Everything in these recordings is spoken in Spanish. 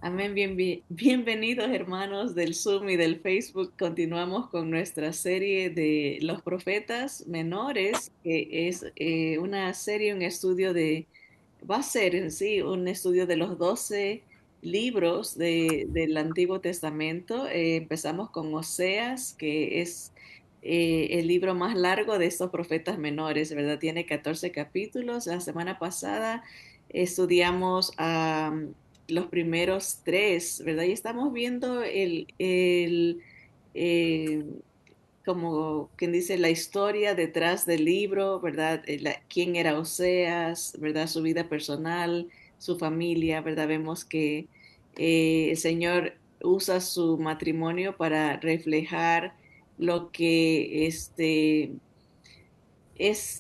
Amén, bienvenidos hermanos del Zoom y del Facebook. Continuamos con nuestra serie de los profetas menores, que es una serie, un estudio va a ser en sí un estudio de los 12 libros del Antiguo Testamento. Empezamos con Oseas, que es el libro más largo de estos profetas menores, ¿verdad? Tiene 14 capítulos. La semana pasada estudiamos los primeros tres, ¿verdad? Y estamos viendo eh, como quien dice, la historia detrás del libro, ¿verdad? Quién era Oseas, ¿verdad? Su vida personal, su familia, ¿verdad? Vemos que el Señor usa su matrimonio para reflejar lo que es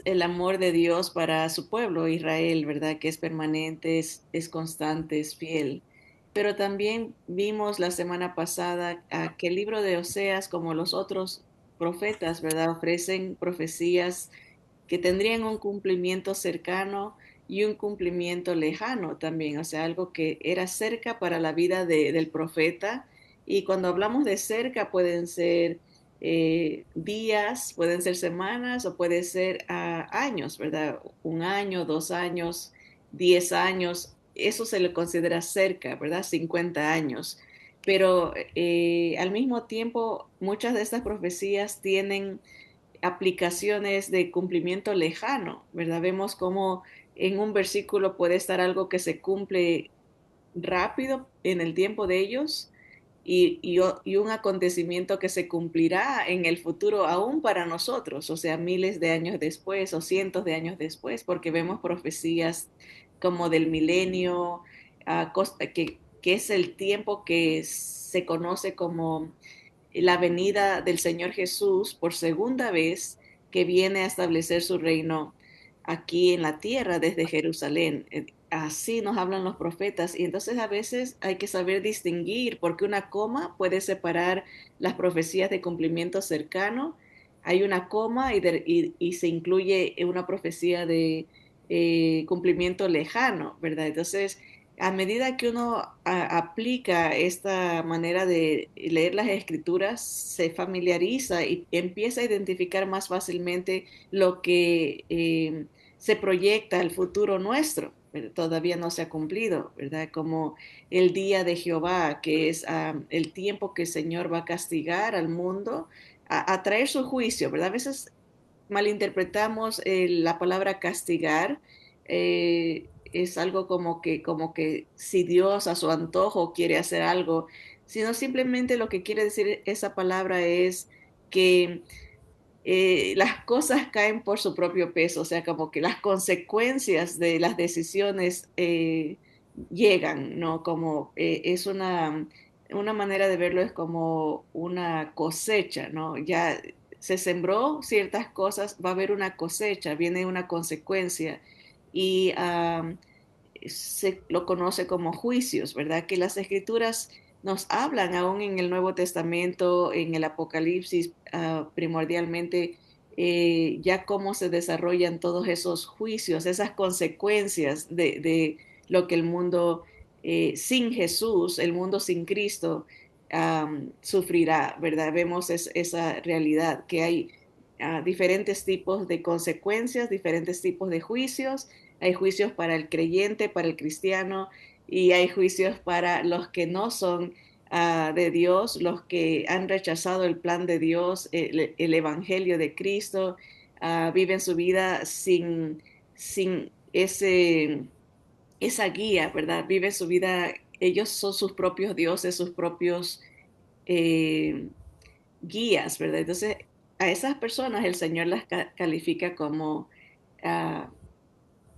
el amor de Dios para su pueblo, Israel, ¿verdad? Que es permanente, es constante, es fiel. Pero también vimos la semana pasada que el libro de Oseas, como los otros profetas, ¿verdad? Ofrecen profecías que tendrían un cumplimiento cercano y un cumplimiento lejano también, o sea, algo que era cerca para la vida del profeta. Y cuando hablamos de cerca pueden ser días, pueden ser semanas o puede ser años, ¿verdad? Un año, 2 años, 10 años, eso se le considera cerca, ¿verdad? 50 años. Pero al mismo tiempo, muchas de estas profecías tienen aplicaciones de cumplimiento lejano, ¿verdad? Vemos cómo en un versículo puede estar algo que se cumple rápido en el tiempo de ellos y un acontecimiento que se cumplirá en el futuro aún para nosotros, o sea, miles de años después o cientos de años después, porque vemos profecías como del milenio, que es el tiempo que se conoce como la venida del Señor Jesús por segunda vez, que viene a establecer su reino aquí en la tierra desde Jerusalén. Así nos hablan los profetas y entonces a veces hay que saber distinguir porque una coma puede separar las profecías de cumplimiento cercano. Hay una coma y se incluye una profecía de cumplimiento lejano, ¿verdad? Entonces, a medida que uno aplica esta manera de leer las escrituras, se familiariza y empieza a identificar más fácilmente lo que se proyecta al futuro nuestro, pero todavía no se ha cumplido, ¿verdad? Como el día de Jehová, que es el tiempo que el Señor va a castigar al mundo, a traer su juicio, ¿verdad? A veces malinterpretamos la palabra castigar. Es algo como que si Dios a su antojo quiere hacer algo, sino simplemente lo que quiere decir esa palabra es que las cosas caen por su propio peso, o sea, como que las consecuencias de las decisiones llegan, ¿no? Como es una manera de verlo es como una cosecha, ¿no? Ya se sembró ciertas cosas, va a haber una cosecha, viene una consecuencia y se lo conoce como juicios, ¿verdad? Que las escrituras nos hablan aún en el Nuevo Testamento, en el Apocalipsis, primordialmente, ya cómo se desarrollan todos esos juicios, esas consecuencias de lo que el mundo sin Jesús, el mundo sin Cristo, sufrirá, ¿verdad? Vemos esa realidad, que hay diferentes tipos de consecuencias, diferentes tipos de juicios. Hay juicios para el creyente, para el cristiano, y hay juicios para los que no son de Dios, los que han rechazado el plan de Dios, el evangelio de Cristo, viven su vida sin esa guía, ¿verdad? Viven su vida, ellos son sus propios dioses, sus propios eh, guías, ¿verdad? Entonces, a esas personas el Señor las califica como uh,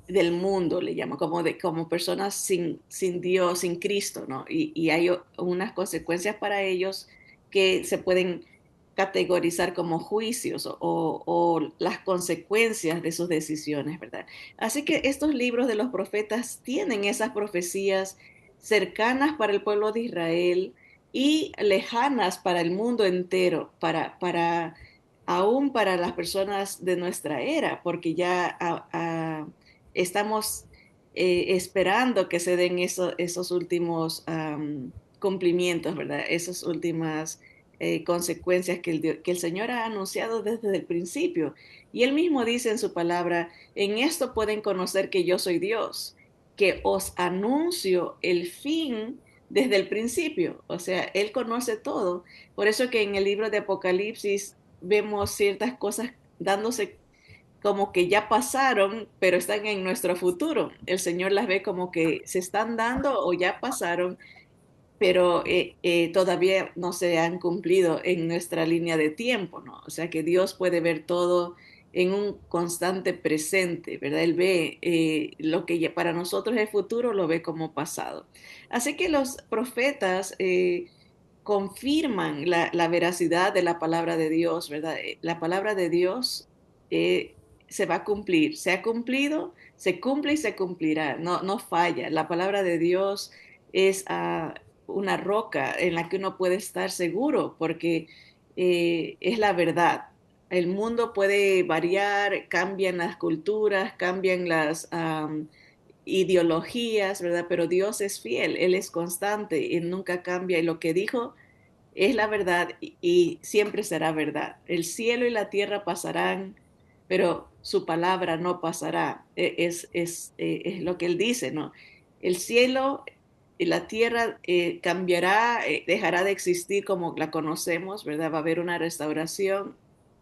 del mundo, le llama, como personas sin Dios, sin Cristo, ¿no? Y hay unas consecuencias para ellos que se pueden categorizar como juicios o las consecuencias de sus decisiones, ¿verdad? Así que estos libros de los profetas tienen esas profecías cercanas para el pueblo de Israel y lejanas para el mundo entero, aún para las personas de nuestra era, porque ya estamos esperando que se den esos últimos cumplimientos, ¿verdad? Esas últimas consecuencias que el Señor ha anunciado desde el principio. Y Él mismo dice en su palabra, en esto pueden conocer que yo soy Dios, que os anuncio el fin desde el principio. O sea, Él conoce todo. Por eso que en el libro de Apocalipsis vemos ciertas cosas dándose como que ya pasaron, pero están en nuestro futuro. El Señor las ve como que se están dando o ya pasaron, pero todavía no se han cumplido en nuestra línea de tiempo, ¿no? O sea que Dios puede ver todo en un constante presente, ¿verdad? Él ve lo que ya para nosotros es futuro, lo ve como pasado. Así que los profetas confirman la veracidad de la palabra de Dios, ¿verdad? La palabra de Dios eh, se va a cumplir, se ha cumplido, se cumple y se cumplirá, no falla. La palabra de Dios es una roca en la que uno puede estar seguro porque es la verdad. El mundo puede variar, cambian las culturas, cambian las ideologías, ¿verdad? Pero Dios es fiel, Él es constante, Él nunca cambia y lo que dijo es la verdad y siempre será verdad. El cielo y la tierra pasarán, pero su palabra no pasará. Es lo que Él dice, ¿no? El cielo y la tierra cambiará, dejará de existir como la conocemos, ¿verdad? Va a haber una restauración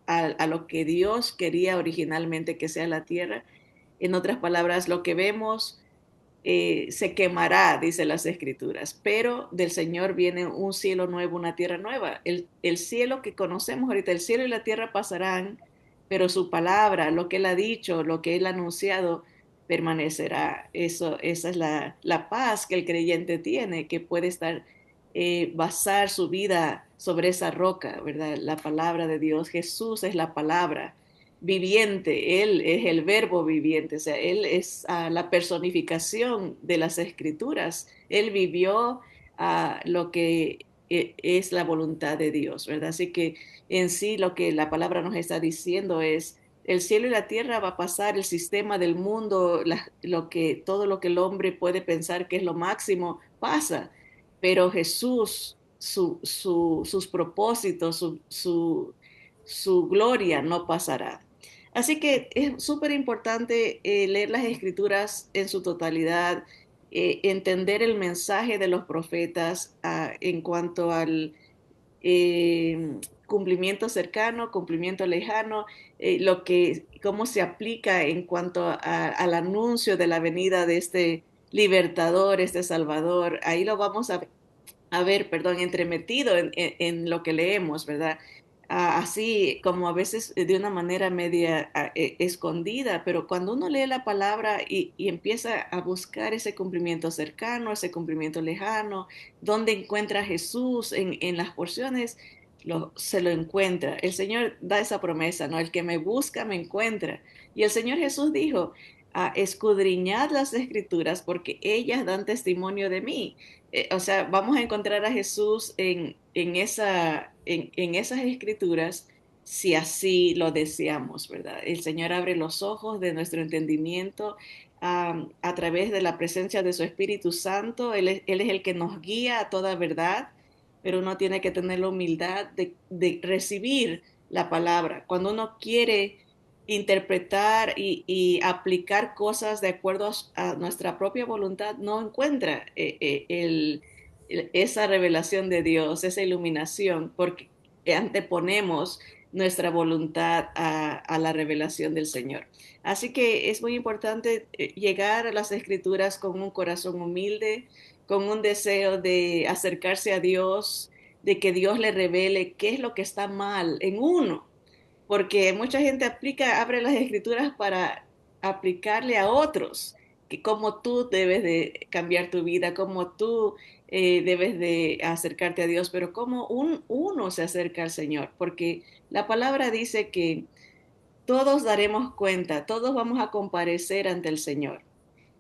a lo que Dios quería originalmente que sea la tierra. En otras palabras, lo que vemos se quemará, dice las escrituras, pero del Señor viene un cielo nuevo, una tierra nueva. El cielo que conocemos ahorita, el cielo y la tierra pasarán, pero su palabra, lo que Él ha dicho, lo que Él ha anunciado, permanecerá. Esa es la paz que el creyente tiene, que puede estar, basar su vida sobre esa roca, ¿verdad? La palabra de Dios. Jesús es la palabra viviente, Él es el verbo viviente, o sea, Él es la personificación de las escrituras, Él vivió lo que es la voluntad de Dios, ¿verdad? Así que en sí lo que la palabra nos está diciendo es, el cielo y la tierra va a pasar, el sistema del mundo, todo lo que el hombre puede pensar que es lo máximo, pasa, pero Jesús, sus propósitos, su gloria no pasará. Así que es súper importante leer las escrituras en su totalidad, entender el mensaje de los profetas en cuanto al cumplimiento cercano, cumplimiento lejano, cómo se aplica en cuanto al anuncio de la venida de este libertador, este salvador. Ahí lo vamos a ver, perdón, entremetido en lo que leemos, ¿verdad? Así como a veces de una manera media escondida, pero cuando uno lee la palabra y empieza a buscar ese cumplimiento cercano, ese cumplimiento lejano, donde encuentra a Jesús en las porciones, se lo encuentra. El Señor da esa promesa, ¿no? El que me busca me encuentra. Y el Señor Jesús dijo, escudriñad las escrituras porque ellas dan testimonio de mí. O sea, vamos a encontrar a Jesús en esas escrituras si así lo deseamos, ¿verdad? El Señor abre los ojos de nuestro entendimiento a través de la presencia de su Espíritu Santo. Él es el que nos guía a toda verdad, pero uno tiene que tener la humildad de recibir la palabra. Cuando uno quiere interpretar aplicar cosas de acuerdo a nuestra propia voluntad, no encuentra esa revelación de Dios, esa iluminación, porque anteponemos nuestra voluntad la revelación del Señor. Así que es muy importante llegar a las escrituras con un corazón humilde, con un deseo de acercarse a Dios, de que Dios le revele qué es lo que está mal en uno, porque mucha gente abre las escrituras para aplicarle a otros, que cómo tú debes de cambiar tu vida, cómo tú debes de acercarte a Dios, pero cómo uno se acerca al Señor, porque la palabra dice que todos daremos cuenta, todos vamos a comparecer ante el Señor,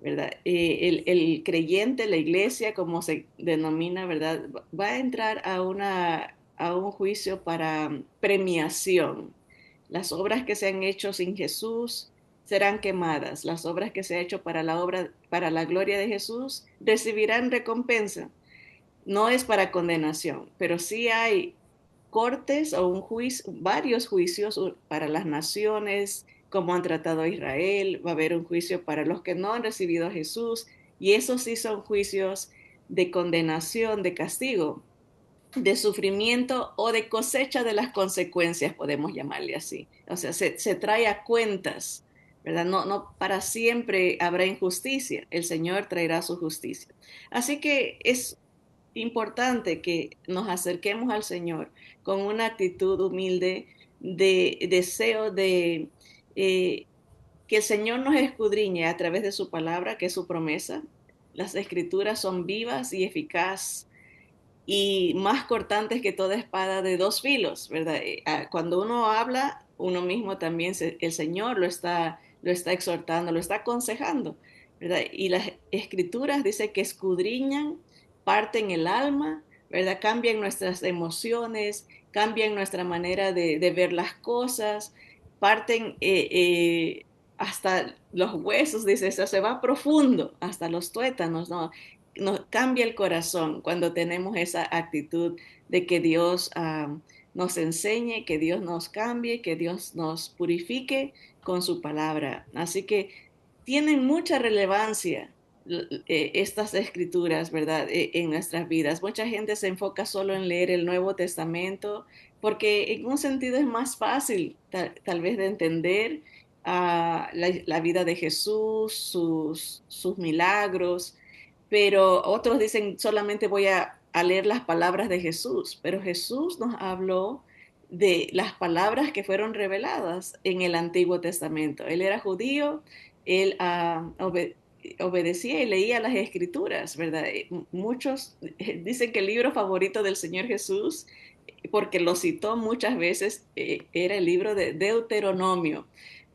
¿verdad? El creyente, la iglesia, como se denomina, ¿verdad? Va a entrar a un juicio para premiación. Las obras que se han hecho sin Jesús serán quemadas. Las obras que se ha hecho para la gloria de Jesús, recibirán recompensa. No es para condenación, pero sí hay cortes o un juicio, varios juicios para las naciones, como han tratado a Israel, va a haber un juicio para los que no han recibido a Jesús, y esos sí son juicios de condenación, de castigo, de sufrimiento o de cosecha de las consecuencias, podemos llamarle así. O sea, se trae a cuentas, ¿verdad? No para siempre habrá injusticia, el Señor traerá su justicia. Así que es importante que nos acerquemos al Señor con una actitud humilde de deseo de que el Señor nos escudriñe a través de su palabra, que es su promesa. Las escrituras son vivas y eficaces y más cortantes que toda espada de dos filos, ¿verdad? Cuando uno habla, uno mismo también, el Señor lo está exhortando, lo está aconsejando, ¿verdad? Y las escrituras dice que escudriñan, parten el alma, ¿verdad? Cambian nuestras emociones, cambian nuestra manera de ver las cosas, parten hasta los huesos, dice, eso se va profundo, hasta los tuétanos, ¿no? Nos cambia el corazón cuando tenemos esa actitud de que Dios nos enseñe, que Dios nos cambie, que Dios nos purifique con su palabra. Así que tienen mucha relevancia estas escrituras, ¿verdad? En nuestras vidas. Mucha gente se enfoca solo en leer el Nuevo Testamento porque en un sentido es más fácil tal vez de entender la vida de Jesús, sus milagros, pero otros dicen solamente voy a leer las palabras de Jesús, pero Jesús nos habló de las palabras que fueron reveladas en el Antiguo Testamento. Él era judío, él obedecía y leía las escrituras, ¿verdad? Muchos dicen que el libro favorito del Señor Jesús, porque lo citó muchas veces, era el libro de Deuteronomio,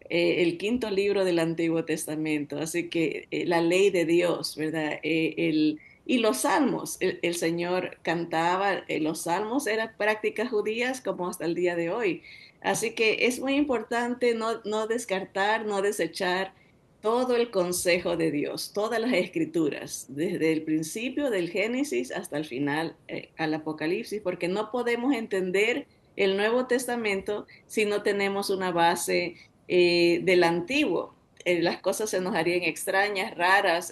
el quinto libro del Antiguo Testamento. Así que la ley de Dios, ¿verdad? Y los salmos, el Señor cantaba, los salmos eran prácticas judías como hasta el día de hoy. Así que es muy importante no descartar, no desechar todo el consejo de Dios, todas las escrituras, desde el principio del Génesis hasta el final, al Apocalipsis, porque no podemos entender el Nuevo Testamento si no tenemos una base del antiguo. Las cosas se nos harían extrañas, raras,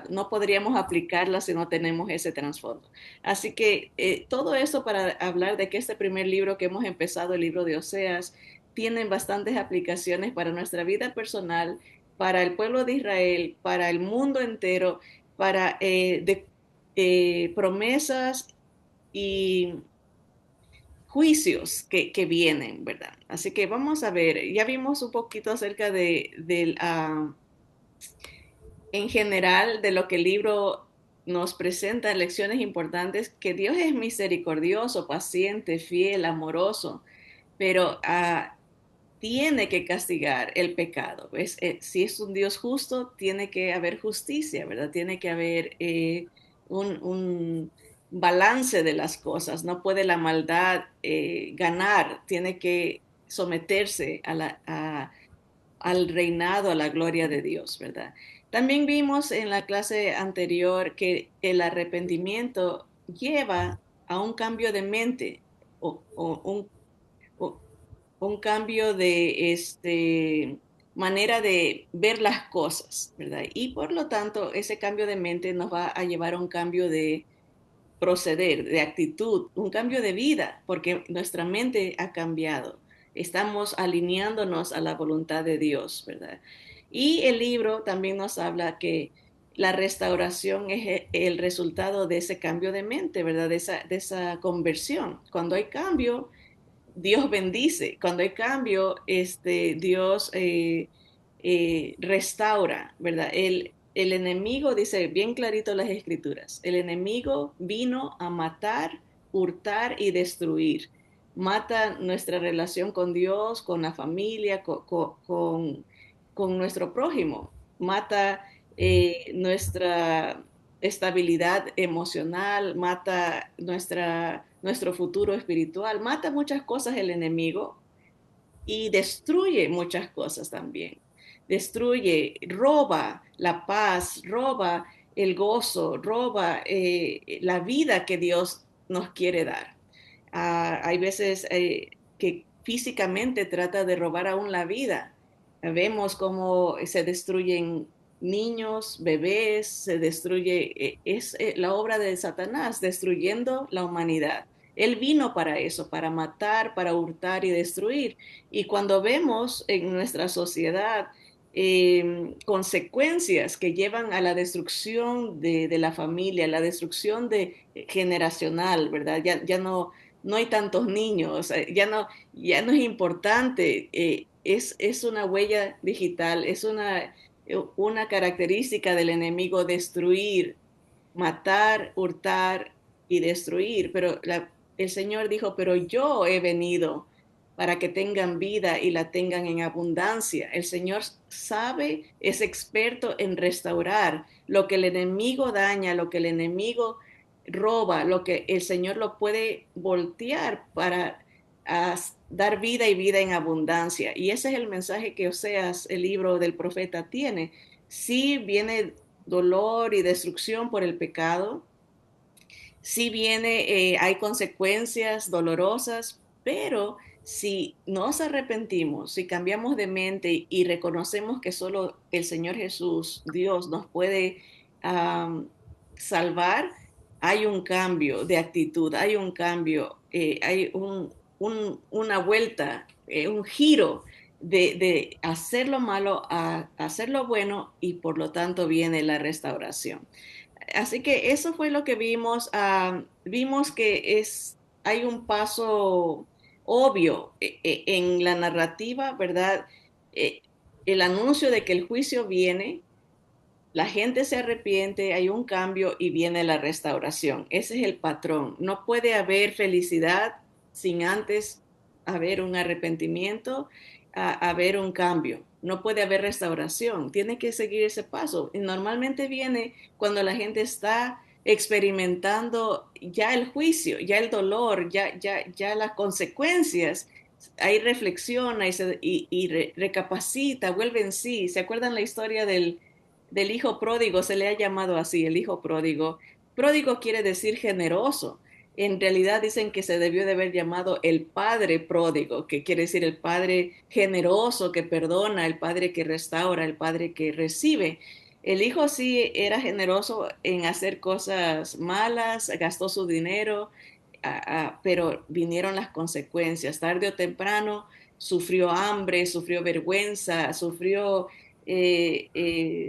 no podríamos aplicarlas si no tenemos ese trasfondo. Así que todo eso para hablar de que este primer libro que hemos empezado, el libro de Oseas, tienen bastantes aplicaciones para nuestra vida personal, para el pueblo de Israel, para el mundo entero, para promesas y juicios que vienen, ¿verdad? Así que vamos a ver, ya vimos un poquito acerca en general, de lo que el libro nos presenta, lecciones importantes, que Dios es misericordioso, paciente, fiel, amoroso, pero tiene que castigar el pecado. ¿Ves? Si es un Dios justo, tiene que haber justicia, ¿verdad? Tiene que haber un balance de las cosas. No puede la maldad ganar, tiene que someterse al reinado, a la gloria de Dios, ¿verdad? También vimos en la clase anterior que el arrepentimiento lleva a un cambio de mente o o un cambio de manera de ver las cosas, ¿verdad? Y por lo tanto, ese cambio de mente nos va a llevar a un cambio de proceder, de actitud, un cambio de vida, porque nuestra mente ha cambiado. Estamos alineándonos a la voluntad de Dios, ¿verdad? Y el libro también nos habla que la restauración es el resultado de ese cambio de mente, ¿verdad? De esa conversión. Cuando hay cambio, Dios bendice. Cuando hay cambio, Dios restaura, ¿verdad? El enemigo, dice bien clarito las escrituras, el enemigo vino a matar, hurtar y destruir. Mata nuestra relación con Dios, con la familia, con nuestro prójimo. Mata nuestra estabilidad emocional, mata nuestro futuro espiritual, mata muchas cosas el enemigo, y destruye muchas cosas también. Destruye, roba la paz, roba el gozo, roba la vida que Dios nos quiere dar. Hay veces que físicamente trata de robar aún la vida. Vemos cómo se destruyen niños, bebés, se destruye, es la obra de Satanás, destruyendo la humanidad. Él vino para eso, para matar, para hurtar y destruir. Y cuando vemos en nuestra sociedad consecuencias que llevan a la destrucción de la familia, la destrucción generacional, ¿verdad? Ya no hay tantos niños, ya no es importante, es una huella digital, es una característica del enemigo destruir, matar, hurtar y destruir, pero el Señor dijo, pero yo he venido para que tengan vida y la tengan en abundancia. El Señor sabe, es experto en restaurar lo que el enemigo daña, lo que el enemigo roba, lo que el Señor lo puede voltear para dar vida y vida en abundancia. Y ese es el mensaje que Oseas, el libro del profeta, tiene. Sí viene dolor y destrucción por el pecado, sí viene, hay consecuencias dolorosas, pero si nos arrepentimos, si cambiamos de mente y reconocemos que solo el Señor Jesús, Dios, nos puede um, salvar, hay un cambio de actitud, hay un cambio, hay una vuelta, un giro de hacer lo malo a hacer lo bueno y por lo tanto viene la restauración. Así que eso fue lo que vimos. Vimos que hay un paso obvio en la narrativa, ¿verdad? Eh, el anuncio de que el juicio viene, la gente se arrepiente, hay un cambio y viene la restauración. Ese es el patrón. No puede haber felicidad sin antes haber un arrepentimiento, haber un cambio. No puede haber restauración. Tiene que seguir ese paso. Y normalmente viene cuando la gente está experimentando ya el juicio, ya el dolor, ya las consecuencias. Ahí reflexiona y recapacita, vuelve en sí. ¿Se acuerdan la historia del hijo pródigo? Se le ha llamado así, el hijo pródigo. Pródigo quiere decir generoso. En realidad dicen que se debió de haber llamado el padre pródigo, que quiere decir el padre generoso que perdona, el padre que restaura, el padre que recibe. El hijo sí era generoso en hacer cosas malas, gastó su dinero, pero vinieron las consecuencias. Tarde o temprano sufrió hambre, sufrió vergüenza, sufrió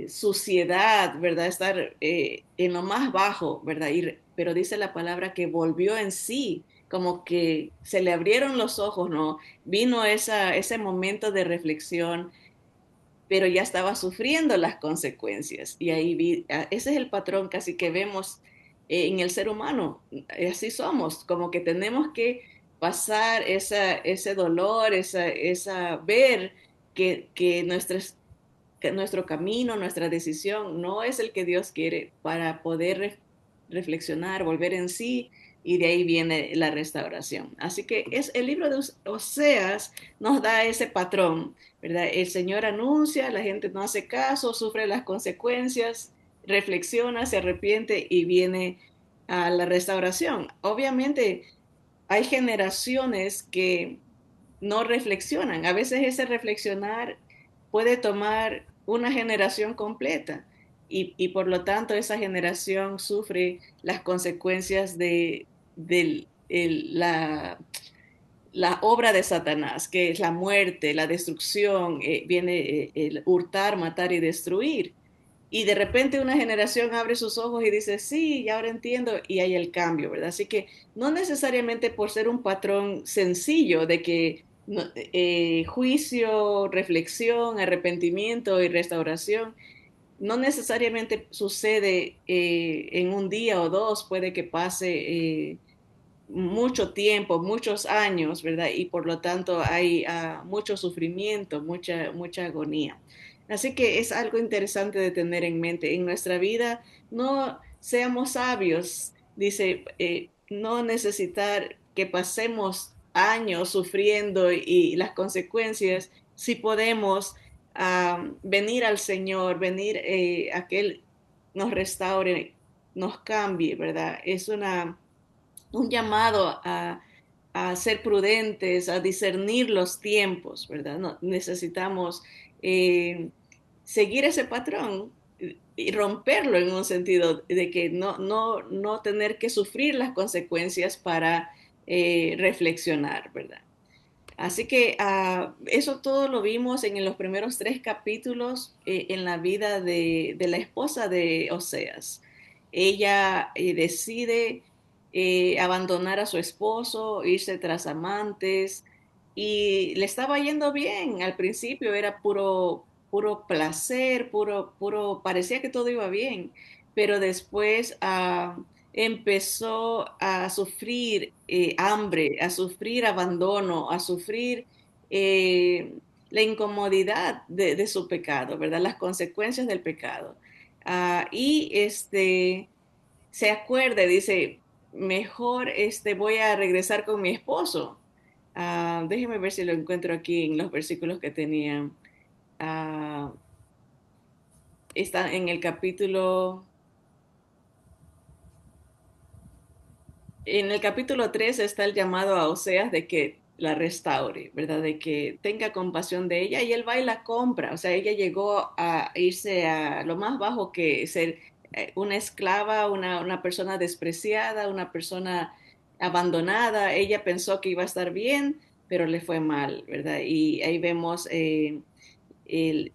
suciedad, ¿verdad? Estar en lo más bajo, ¿verdad? Pero dice la palabra que volvió en sí, como que se le abrieron los ojos, ¿no? Vino ese momento de reflexión, pero ya estaba sufriendo las consecuencias. Y ahí ese es el patrón casi que vemos en el ser humano. Así somos, como que tenemos que pasar ese dolor, ver que nuestro camino, nuestra decisión no es el que Dios quiere para poder reflexionar, volver en sí y de ahí viene la restauración. Así que el libro de Oseas nos da ese patrón, ¿verdad? El Señor anuncia, la gente no hace caso, sufre las consecuencias, reflexiona, se arrepiente y viene a la restauración. Obviamente hay generaciones que no reflexionan. A veces ese reflexionar puede tomar una generación completa y por lo tanto esa generación sufre las consecuencias la obra de Satanás, que es la muerte, la destrucción, viene el hurtar, matar y destruir. Y de repente una generación abre sus ojos y dice, sí, ya ahora entiendo, y hay el cambio, ¿verdad? Así que no necesariamente por ser un patrón sencillo de que juicio, reflexión, arrepentimiento y restauración, no necesariamente sucede en un día o dos, puede que pase mucho tiempo, muchos años, ¿verdad? Y por lo tanto hay mucho sufrimiento, mucha agonía. Así que es algo interesante de tener en mente. En nuestra vida no seamos sabios, dice, no necesitar que pasemos años sufriendo y las consecuencias, si podemos venir al Señor, venir a que Él nos restaure, nos cambie, ¿verdad? Es un llamado a ser prudentes, a discernir los tiempos, ¿verdad? No, necesitamos eh, seguir ese patrón y romperlo en un sentido de que no tener que sufrir las consecuencias para reflexionar, ¿verdad? Así que eso todo lo vimos en los primeros 3 capítulos en la vida de la esposa de Oseas. Ella decide abandonar a su esposo, irse tras amantes y le estaba yendo bien. Al principio era puro placer, parecía que todo iba bien, pero después empezó a sufrir hambre, a sufrir abandono, a sufrir eh, la incomodidad de su pecado, ¿verdad? Las consecuencias del pecado. Y se acuerda, dice, mejor voy a regresar con mi esposo. Déjeme ver si lo encuentro aquí en los versículos que tenían. Ah, está en el capítulo 3 está el llamado a Oseas de que la restaure, ¿verdad? De que tenga compasión de ella y él va y la compra. O sea, ella llegó a irse a lo más bajo que ser una esclava, una persona despreciada, una persona abandonada. Ella pensó que iba a estar bien, pero le fue mal, ¿verdad? Y ahí vemos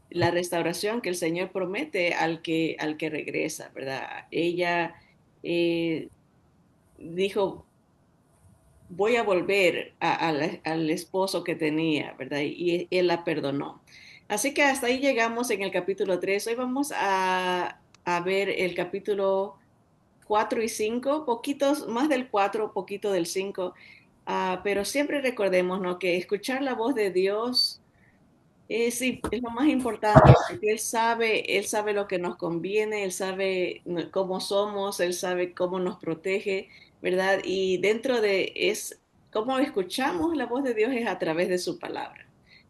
la restauración que el Señor promete al que regresa, ¿verdad? Ella eh, dijo, voy a volver al esposo que tenía, ¿verdad? Y él la perdonó. Así que hasta ahí llegamos en el capítulo 3. Hoy vamos a ver el capítulo 4 y 5, poquitos, más del 4, poquito del 5. Pero siempre recordemos, ¿no? Que escuchar la voz de Dios sí, es lo más importante, porque él sabe lo que nos conviene, él sabe cómo somos, él sabe cómo nos protege, ¿verdad? Y dentro de cómo escuchamos la voz de Dios es a través de su palabra.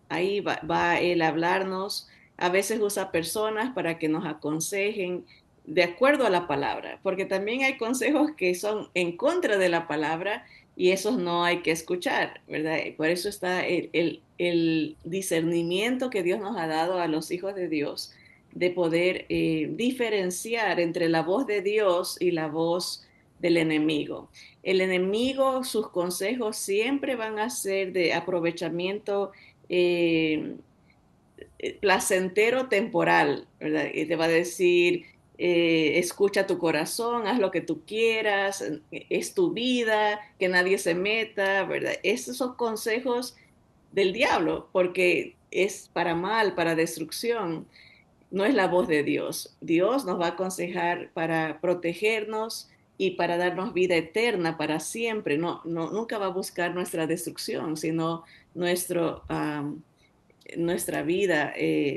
Ahí va él a hablarnos, a veces usa personas para que nos aconsejen de acuerdo a la palabra, porque también hay consejos que son en contra de la palabra y esos no hay que escuchar, ¿verdad? Por eso está el discernimiento que Dios nos ha dado a los hijos de Dios de poder diferenciar entre la voz de Dios y la voz del enemigo. El enemigo, sus consejos siempre van a ser de aprovechamiento eh, placentero temporal, ¿verdad? Y te va a decir, escucha tu corazón, haz lo que tú quieras, es tu vida, que nadie se meta, ¿verdad? Esos son consejos del diablo, porque es para mal, para destrucción, no es la voz de Dios. Dios nos va a aconsejar para protegernos y para darnos vida eterna para siempre. Nunca va a buscar nuestra destrucción, sino nuestro, nuestra vida,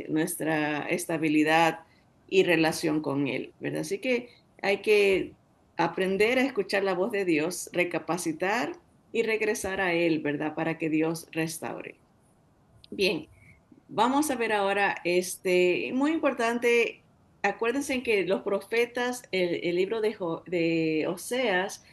nuestra estabilidad y relación con Él, ¿verdad? Así que hay que aprender a escuchar la voz de Dios, recapacitar y regresar a Él, ¿verdad? Para que Dios restaure. Bien, vamos a ver ahora, muy importante, acuérdense que los profetas, el libro de Oseas,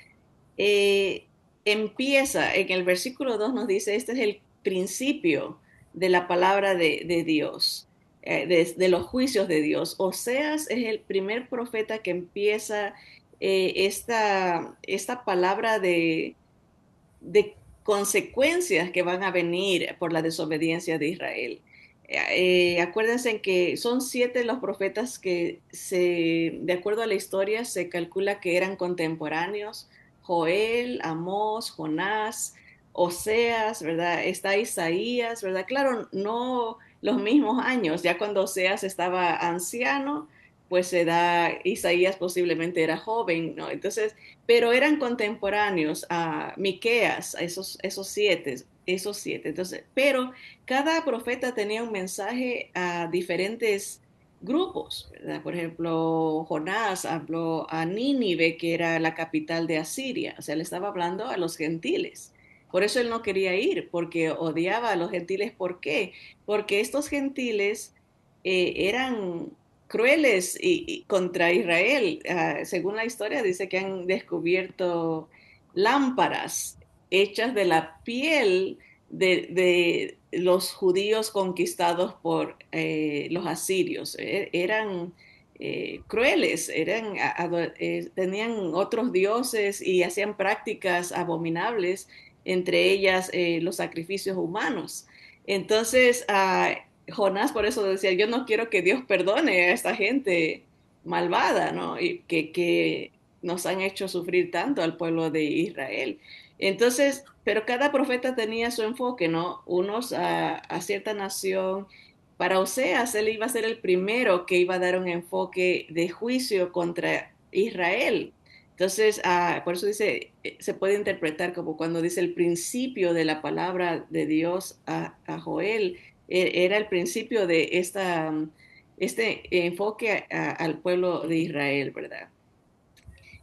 eh, empieza en el versículo 2 nos dice, este es el principio de la palabra de Dios, de los juicios de Dios. Oseas es el primer profeta que empieza esta palabra de consecuencias que van a venir por la desobediencia de Israel. Acuérdense que son 7 los profetas que de acuerdo a la historia, se calcula que eran contemporáneos. Joel, Amós, Jonás, Oseas, ¿verdad? Está Isaías, ¿verdad? Claro, no los mismos años, ya cuando Oseas estaba anciano, pues se da, Isaías posiblemente era joven, ¿no? Entonces, pero eran contemporáneos a Miqueas, a esos siete, esos siete. Entonces, pero cada profeta tenía un mensaje a diferentes grupos, ¿verdad? Por ejemplo, Jonás habló a Nínive, que era la capital de Asiria, o sea, le estaba hablando a los gentiles. Por eso él no quería ir, porque odiaba a los gentiles. ¿Por qué? Porque estos gentiles eran crueles contra Israel. Según la historia dice que han descubierto lámparas hechas de la piel de los judíos conquistados por los asirios. Eran crueles, tenían otros dioses y hacían prácticas abominables, entre ellas los sacrificios humanos. Entonces, Jonás por eso decía, yo no quiero que Dios perdone a esta gente malvada, ¿no? Y que nos han hecho sufrir tanto al pueblo de Israel. Entonces, pero cada profeta tenía su enfoque, ¿no? Unos a cierta nación. Para Oseas, él iba a ser el primero que iba a dar un enfoque de juicio contra Israel. Entonces, por eso dice, se puede interpretar como cuando dice el principio de la palabra de Dios a Joel, era el principio de este enfoque al pueblo de Israel, ¿verdad?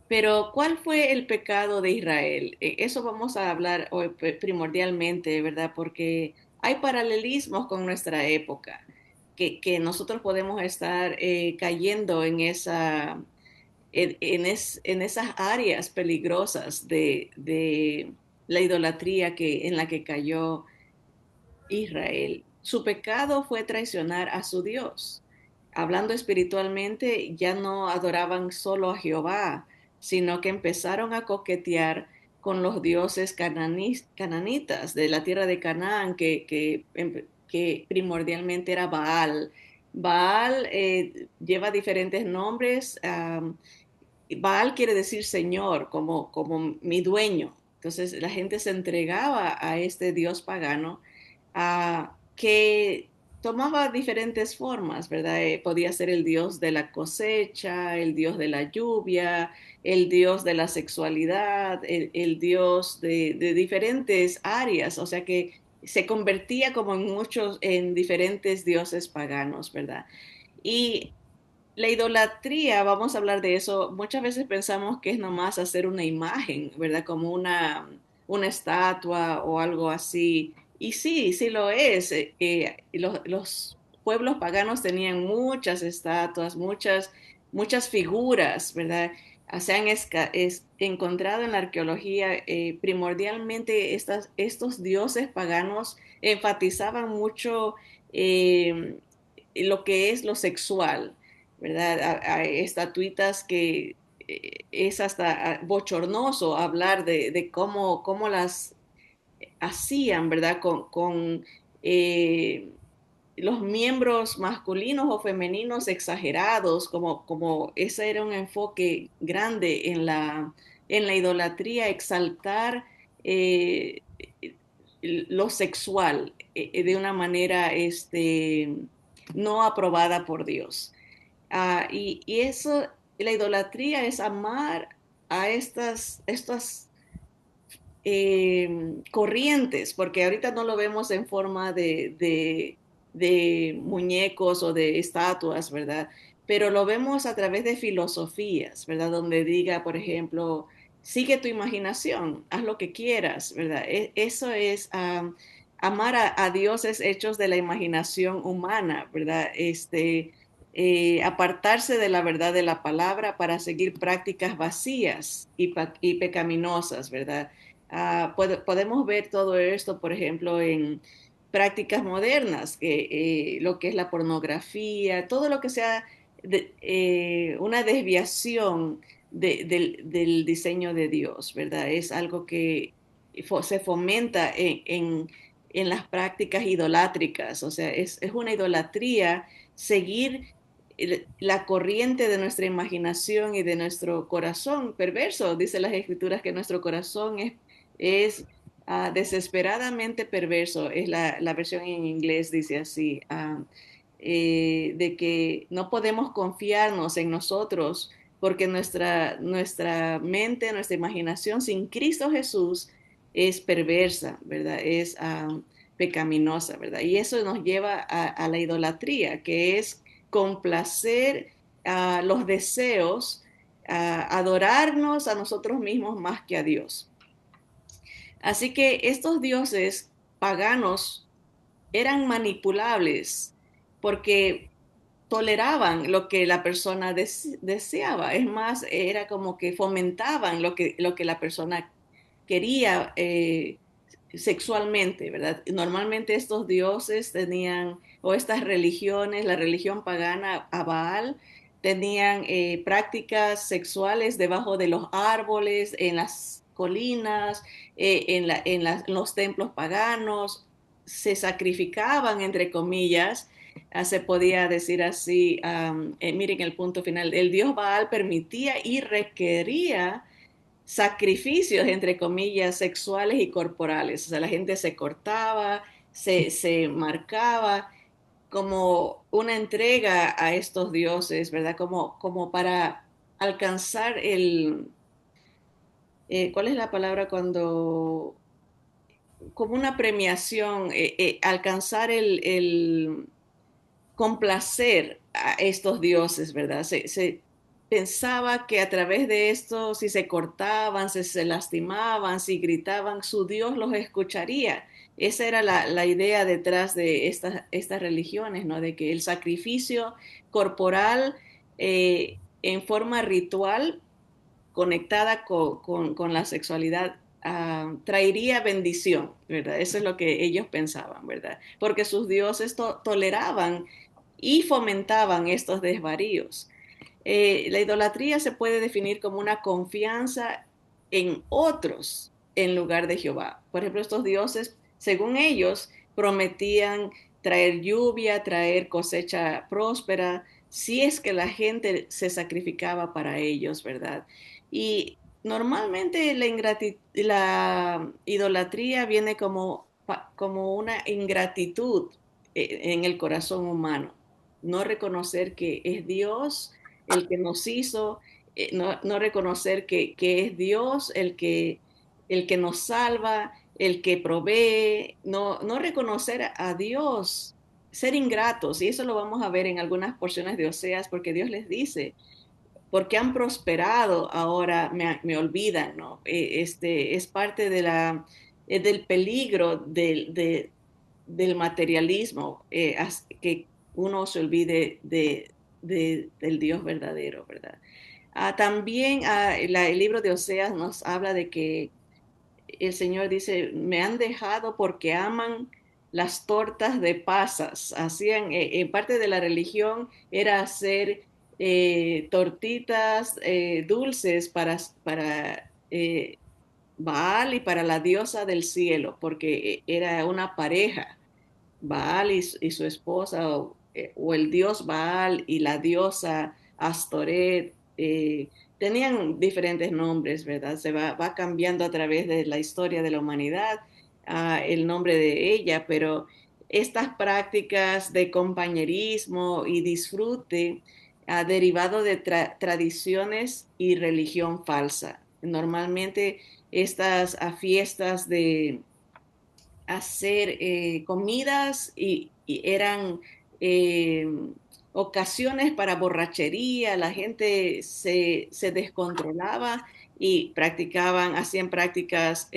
Pero, ¿cuál fue el pecado de Israel? Eso vamos a hablar hoy primordialmente, ¿verdad? Porque hay paralelismos con nuestra época, que nosotros podemos estar cayendo en esas áreas peligrosas de la idolatría en la que cayó Israel. Su pecado fue traicionar a su Dios. Hablando espiritualmente, ya no adoraban solo a Jehová, sino que empezaron a coquetear con los dioses cananitas de la tierra de Canaán, que primordialmente era Baal. Baal lleva diferentes nombres. Baal quiere decir Señor, como mi dueño. Entonces la gente se entregaba a este dios pagano que tomaba diferentes formas, ¿verdad? Podía ser el dios de la cosecha, el dios de la lluvia, el dios de la sexualidad, el dios de diferentes áreas, o sea que se convertía como en diferentes dioses paganos, ¿verdad? Y la idolatría, vamos a hablar de eso, muchas veces pensamos que es nomás hacer una imagen, ¿verdad? Como una estatua o algo así. Y sí, sí lo es. Los pueblos paganos tenían muchas estatuas, muchas figuras, ¿verdad? Se han encontrado en la arqueología, primordialmente estos dioses paganos enfatizaban mucho lo que es lo sexual, ¿verdad? Hay estatuitas que es hasta bochornoso hablar de cómo las hacían, ¿verdad? Con los miembros masculinos o femeninos exagerados, como ese era un enfoque grande en la idolatría, exaltar eh, lo sexual de una manera no aprobada por Dios. Y eso, la idolatría es amar a estas corrientes, porque ahorita no lo vemos en forma de muñecos o de estatuas, ¿verdad? Pero lo vemos a través de filosofías, ¿verdad? Donde diga, por ejemplo, sigue tu imaginación, haz lo que quieras, ¿verdad? Eso es amar a dioses hechos de la imaginación humana, ¿verdad? Apartarse de la verdad de la palabra para seguir prácticas vacías y pecaminosas, ¿verdad? Podemos ver todo esto, por ejemplo, en prácticas modernas, lo que es la pornografía, todo lo que sea una desviación del diseño de Dios, ¿verdad? Es algo que se fomenta en las prácticas idolátricas, o sea, es una idolatría seguir la corriente de nuestra imaginación y de nuestro corazón perverso. Dice las escrituras que nuestro corazón es desesperadamente perverso. Es la versión en inglés, dice así, de que no podemos confiarnos en nosotros porque nuestra mente, nuestra imaginación sin Cristo Jesús es perversa, ¿verdad? Es pecaminosa, ¿verdad? Y eso nos lleva a la idolatría, que es complacer los deseos, adorarnos a nosotros mismos más que a Dios. Así que estos dioses paganos eran manipulables porque toleraban lo que la persona deseaba. Es más, era como que fomentaban lo que la persona quería sexualmente, ¿verdad? Normalmente estos dioses tenían, o estas religiones, la religión pagana a Baal, tenían prácticas sexuales debajo de los árboles, en las colinas, en los templos paganos, se sacrificaban, entre comillas, se podía decir así, miren el punto final, el dios Baal permitía y requería sacrificios, entre comillas, sexuales y corporales. O sea, la gente se cortaba, se marcaba como una entrega a estos dioses, ¿verdad? Como para alcanzar ¿cuál es la palabra cuando, como una premiación, alcanzar complacer a estos dioses, ¿verdad? Se pensaba que a través de esto, si se cortaban, se lastimaban, si gritaban, su Dios los escucharía. Esa era la idea detrás de estas religiones, ¿no? De que el sacrificio corporal en forma ritual conectada con la sexualidad, traería bendición, ¿verdad? Eso es lo que ellos pensaban, ¿verdad? Porque sus dioses toleraban y fomentaban estos desvaríos. La idolatría se puede definir como una confianza en otros en lugar de Jehová. Por ejemplo, estos dioses, según ellos, prometían traer lluvia, traer cosecha próspera, si es que la gente se sacrificaba para ellos, ¿verdad? Y normalmente la idolatría viene como una ingratitud en el corazón humano. No reconocer que es Dios el que nos hizo, no reconocer que es Dios el que nos salva, el que provee, no reconocer a Dios, ser ingratos, y eso lo vamos a ver en algunas porciones de Oseas, porque Dios les dice, porque han prosperado, ahora me olvidan, ¿no? Es parte del peligro del materialismo, que uno se olvide del Dios verdadero, ¿verdad? También el libro de Oseas nos habla de que el Señor dice, me han dejado porque aman las tortas de pasas. Hacían, parte de la religión era hacer tortitas dulces para Baal y para la diosa del cielo, porque era una pareja, Baal y su esposa, o el dios Baal y la diosa Astoret. Tenían diferentes nombres, ¿verdad? Va cambiando a través de la historia de la humanidad, el nombre de ella, pero estas prácticas de compañerismo y disfrute, derivado de tradiciones y religión falsa. Normalmente estas fiestas de hacer comidas y eran eh, ocasiones para borrachería, la gente se descontrolaba y hacían prácticas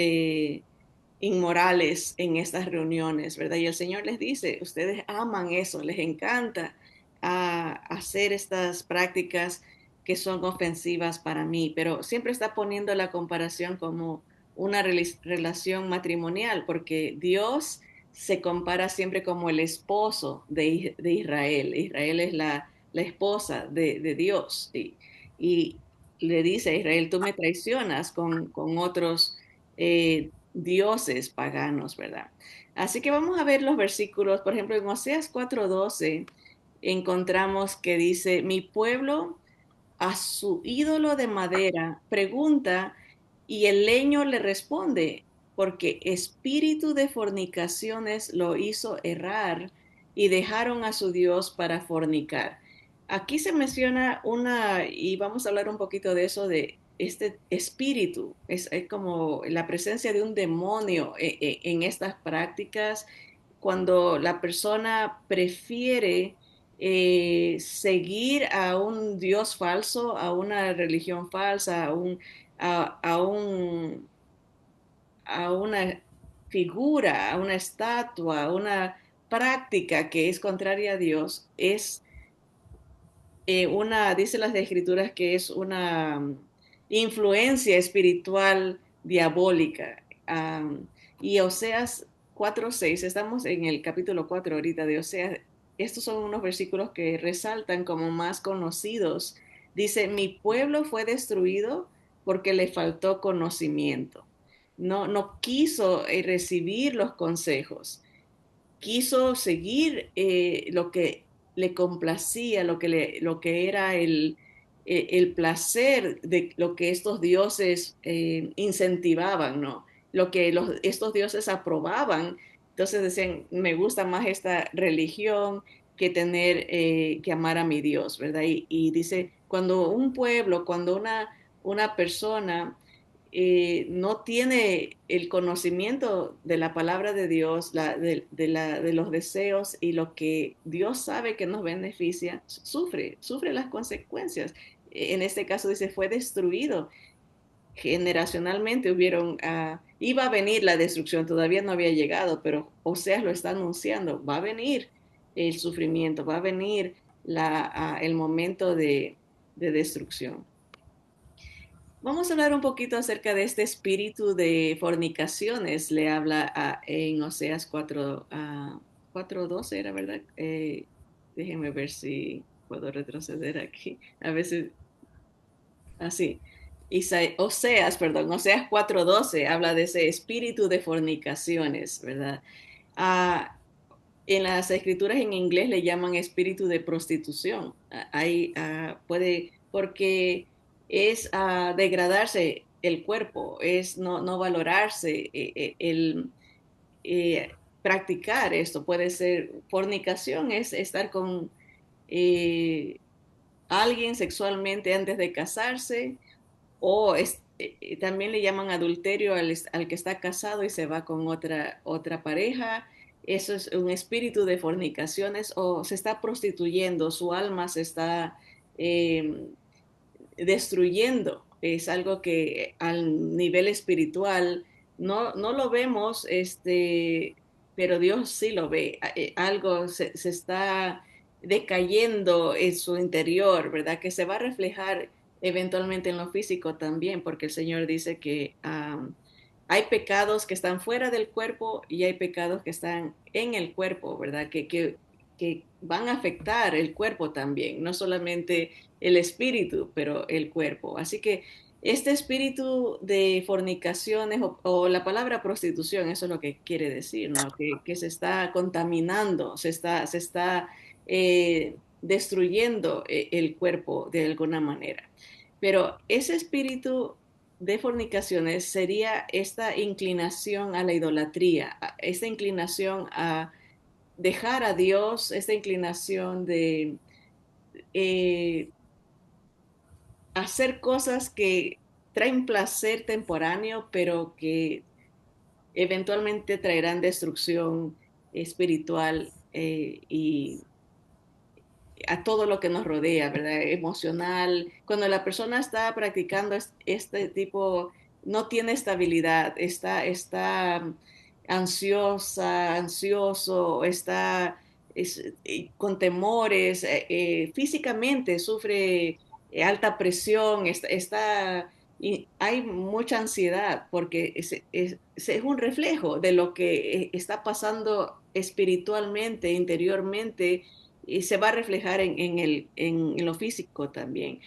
inmorales en estas reuniones, ¿verdad? Y el Señor les dice, ustedes aman eso, les encanta hacer estas prácticas que son ofensivas para mí, pero siempre está poniendo la comparación como una relación matrimonial, porque Dios se compara siempre como el esposo de Israel. Israel es la esposa de Dios. Y le dice a Israel, tú me traicionas con otros dioses paganos, ¿verdad? Así que vamos a ver los versículos. Por ejemplo, en Oseas 4:12 encontramos que dice, mi pueblo a su ídolo de madera pregunta y el leño le responde, porque espíritu de fornicaciones lo hizo errar y dejaron a su Dios para fornicar. Aquí se menciona y vamos a hablar un poquito de eso, de este espíritu, es como la presencia de un demonio en estas prácticas, cuando la persona prefiere seguir a un Dios falso, a una religión falsa, a un a una figura, a una estatua, a una práctica que es contraria a Dios, es dice las escrituras que es una influencia espiritual diabólica. Y Oseas 4:6, estamos en el capítulo 4 ahorita de Oseas, estos son unos versículos que resaltan como más conocidos. Dice, mi pueblo fue destruido porque le faltó conocimiento. No quiso recibir los consejos, quiso seguir lo que le complacía, lo que era el placer de lo que estos dioses incentivaban, ¿no? Lo que estos dioses aprobaban. Entonces decían, me gusta más esta religión que tener, que amar a mi Dios, ¿verdad? Y dice, cuando un pueblo, cuando una persona no tiene el conocimiento de la palabra de Dios, de los deseos y lo que Dios sabe que nos beneficia, sufre las consecuencias. En este caso dice, fue destruido. Generacionalmente iba a venir la destrucción, todavía no había llegado, pero Oseas lo está anunciando, va a venir el sufrimiento, va a venir el momento de destrucción. Vamos a hablar un poquito acerca de este espíritu de fornicaciones. Le habla en Oseas 4:12, ¿era verdad? Déjenme ver si puedo retroceder aquí. A veces, así. Oseas 4:12 habla de ese espíritu de fornicaciones, ¿verdad? Ah, en las escrituras en inglés le llaman espíritu de prostitución. Porque es degradarse el cuerpo, es no valorarse, practicar esto. Puede ser fornicación, es estar con eh, alguien sexualmente antes de casarse, también le llaman adulterio al que está casado y se va con otra pareja. Eso es un espíritu de fornicaciones o se está prostituyendo, su alma se está eh, destruyendo. Es algo que al nivel espiritual no lo vemos, pero Dios sí lo ve. Algo se está decayendo en su interior, ¿verdad? Que se va a reflejar eventualmente en lo físico también, porque el Señor dice que hay pecados que están fuera del cuerpo y hay pecados que están en el cuerpo, ¿verdad? Que van a afectar el cuerpo también, no solamente el espíritu, pero el cuerpo. Así que este espíritu de fornicaciones o la palabra prostitución, eso es lo que quiere decir, ¿no? Que se está contaminando, se está destruyendo el cuerpo de alguna manera. Pero ese espíritu de fornicaciones sería esta inclinación a la idolatría, esta inclinación a dejar a Dios, esta inclinación de eh, hacer cosas que traen placer temporáneo, pero que eventualmente traerán destrucción espiritual y a todo lo que nos rodea, ¿verdad? Emocional. Cuando la persona está practicando este tipo, no tiene estabilidad, está ansiosa, ansioso, con temores, físicamente sufre alta presión, y hay mucha ansiedad porque es un reflejo de lo que está pasando espiritualmente, interiormente, y se va a reflejar en lo físico también.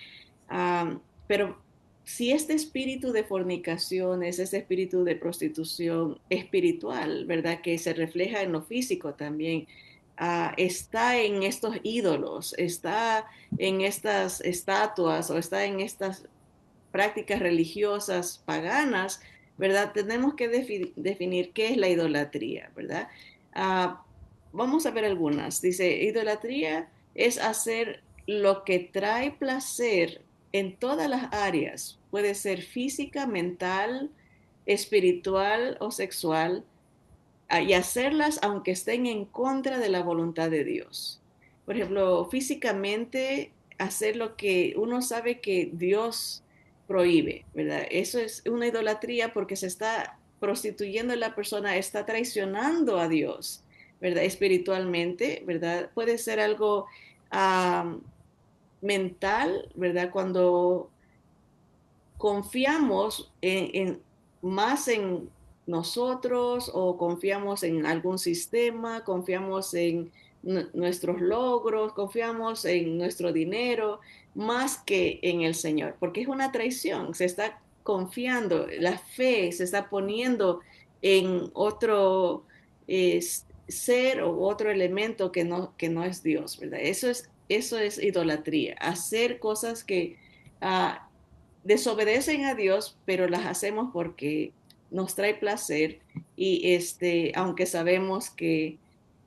Pero si este espíritu de fornicaciones, este espíritu de prostitución espiritual, ¿verdad? Que se refleja en lo físico también, está en estos ídolos, está en estas estatuas o está en estas prácticas religiosas paganas, ¿verdad? Tenemos que definir qué es la idolatría, ¿verdad? Ah, Vamos a ver algunas. Dice, idolatría es hacer lo que trae placer en todas las áreas. Puede ser física, mental, espiritual o sexual, y hacerlas aunque estén en contra de la voluntad de Dios. Por ejemplo, físicamente hacer lo que uno sabe que Dios prohíbe, ¿verdad? Eso es una idolatría porque se está prostituyendo a la persona, está traicionando a Dios, ¿verdad? Espiritualmente, ¿verdad? Puede ser algo um, mental, ¿verdad? Cuando confiamos más en nosotros o confiamos en algún sistema, confiamos en nuestros logros, confiamos en nuestro dinero, más que en el Señor, porque es una traición, se está confiando, la fe se está poniendo en otro ser o otro elemento que no es Dios, ¿verdad? Eso es idolatría, hacer cosas que desobedecen a Dios, pero las hacemos porque nos trae placer y aunque sabemos que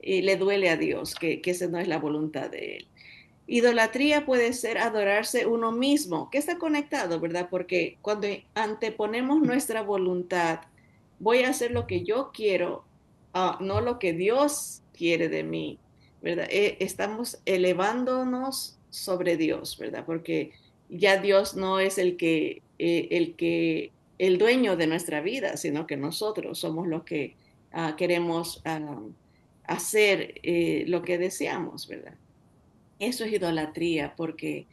le duele a Dios, que esa no es la voluntad de Él. Idolatría puede ser adorarse uno mismo, que está conectado, ¿verdad? Porque cuando anteponemos nuestra voluntad, voy a hacer lo que yo quiero, no lo que Dios quiere de mí, ¿verdad? Estamos elevándonos sobre Dios, ¿verdad? Porque ya Dios no es el dueño de nuestra vida, sino que nosotros somos los que queremos hacer lo que deseamos, ¿verdad? Eso es idolatría porque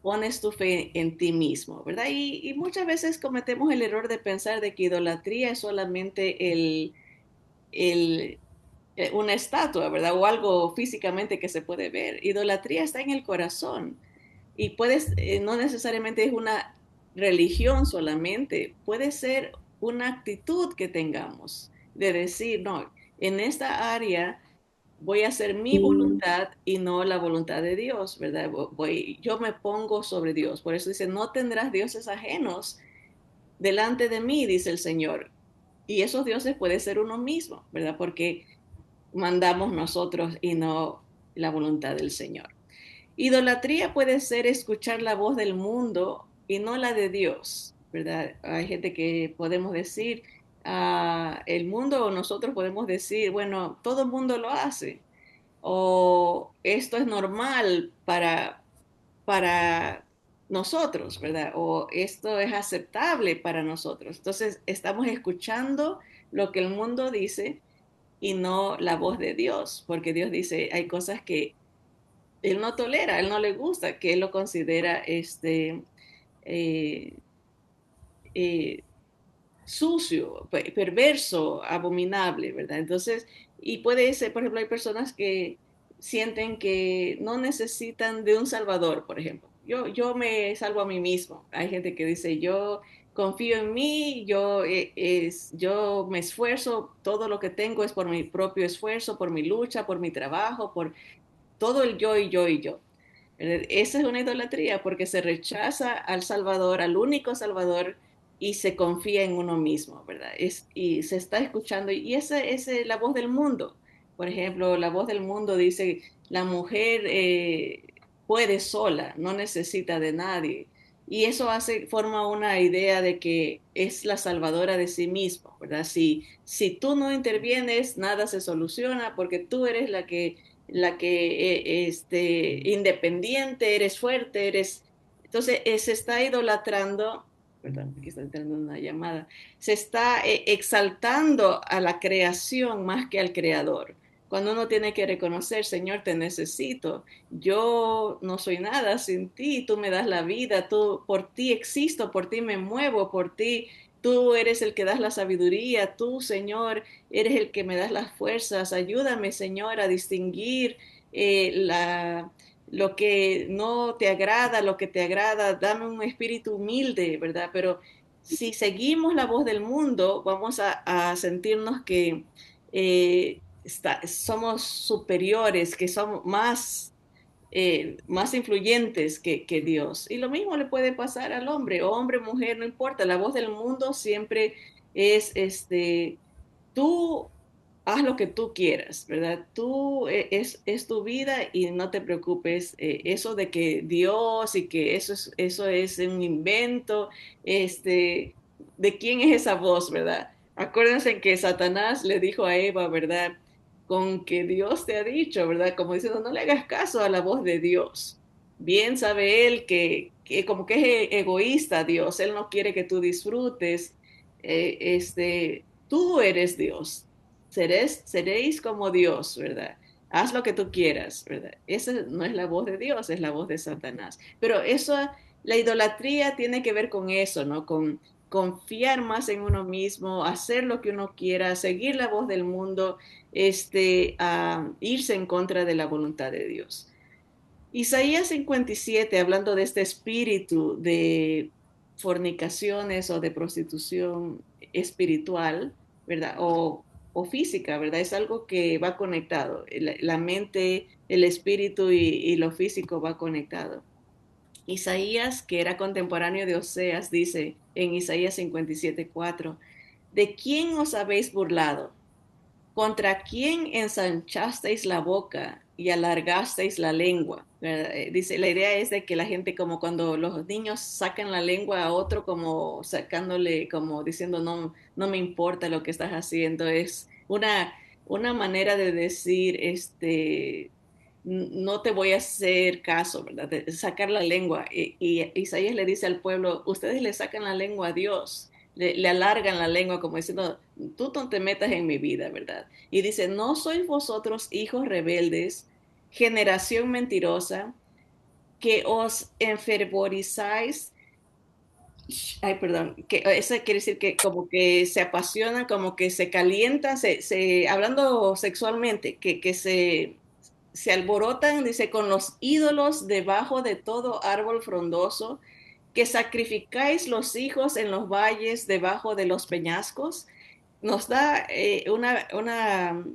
pones tu fe en ti mismo, ¿verdad? Y muchas veces cometemos el error de pensar de que idolatría es solamente el, una estatua, ¿verdad? O algo físicamente que se puede ver. Idolatría está en el corazón y no necesariamente es una religión solamente, puede ser una actitud que tengamos de decir, no, en esta área voy a hacer mi voluntad y no la voluntad de Dios, ¿verdad? Yo me pongo sobre Dios. Por eso dice, no tendrás dioses ajenos delante de mí, dice el Señor. Y esos dioses puede ser uno mismo, ¿verdad? Porque mandamos nosotros y no la voluntad del Señor. Idolatría puede ser escuchar la voz del mundo y no la de Dios, ¿verdad? Hay gente que podemos decir, el mundo o nosotros podemos decir, bueno, todo el mundo lo hace, o esto es normal para nosotros, ¿verdad? O esto es aceptable para nosotros. Entonces, estamos escuchando lo que el mundo dice y no la voz de Dios, porque Dios dice, hay cosas que Él no tolera, Él no le gusta, que Él lo considera eh, eh, sucio, perverso, abominable, ¿verdad? Entonces, y puede ser, por ejemplo, hay personas que sienten que no necesitan de un salvador, por ejemplo. Yo me salvo a mí mismo. Hay gente que dice, yo confío en mí, yo me esfuerzo, todo lo que tengo es por mi propio esfuerzo, por mi lucha, por mi trabajo, por todo el yo y yo y yo. Esa es una idolatría porque se rechaza al Salvador, al único Salvador, y se confía en uno mismo, ¿verdad? Y se está escuchando, y esa es la voz del mundo. Por ejemplo, la voz del mundo dice, la mujer puede sola, no necesita de nadie. Y eso forma una idea de que es la salvadora de sí mismo, ¿verdad? Si tú no intervienes, nada se soluciona porque tú eres independiente, eres fuerte, Entonces, se está idolatrando, perdón, aquí está entrando una llamada, se está exaltando a la creación más que al creador. Cuando uno tiene que reconocer, Señor, te necesito, yo no soy nada sin ti, tú me das la vida, por ti existo, por ti me muevo, por ti tú eres el que das la sabiduría, tú, Señor, eres el que me das las fuerzas. Ayúdame, Señor, a distinguir lo que no te agrada, lo que te agrada. Dame un espíritu humilde, ¿verdad? Pero si seguimos la voz del mundo, vamos a sentirnos que somos superiores, que somos más influyentes que Dios. Y lo mismo le puede pasar al hombre, o hombre, mujer, no importa. La voz del mundo siempre es tú haz lo que tú quieras, ¿verdad? Es tu vida y no te preocupes. Eso de que Dios y que eso es un invento, ¿de quién es esa voz, verdad? Acuérdense que Satanás le dijo a Eva, ¿verdad? Con que Dios te ha dicho, ¿verdad? Como diciendo, no le hagas caso a la voz de Dios. Bien sabe él que como que es egoísta Dios, él no quiere que tú disfrutes tú eres Dios, seréis como Dios, ¿verdad? Haz lo que tú quieras, ¿verdad? Esa no es la voz de Dios, es la voz de Satanás. Pero eso, la idolatría tiene que ver con eso, ¿no? Con confiar más en uno mismo, hacer lo que uno quiera, seguir la voz del mundo, irse en contra de la voluntad de Dios. Isaías 57, hablando de este espíritu de fornicaciones o de prostitución espiritual, ¿verdad? O física, ¿verdad? Es algo que va conectado. La mente, el espíritu y lo físico va conectado. Isaías, que era contemporáneo de Oseas, dice en Isaías 57:4, ¿de quién os habéis burlado? ¿Contra quién ensanchasteis la boca y alargasteis la lengua? Dice, la idea es de que la gente, como cuando los niños sacan la lengua a otro, como sacándole, como diciendo, no, no me importa lo que estás haciendo, es una manera de decir, no te voy a hacer caso, ¿verdad? De sacar la lengua. Y Isaías le dice al pueblo, ustedes le sacan la lengua a Dios, le alargan la lengua como diciendo, tú no te metas en mi vida, ¿verdad? Y dice, no sois vosotros hijos rebeldes, generación mentirosa, que os enfervorizáis, ay, perdón, que eso quiere decir que como que se apasionan, como que se calientan, hablando sexualmente, que se alborotan, dice, con los ídolos debajo de todo árbol frondoso, que sacrificáis los hijos en los valles debajo de los peñascos. Nos da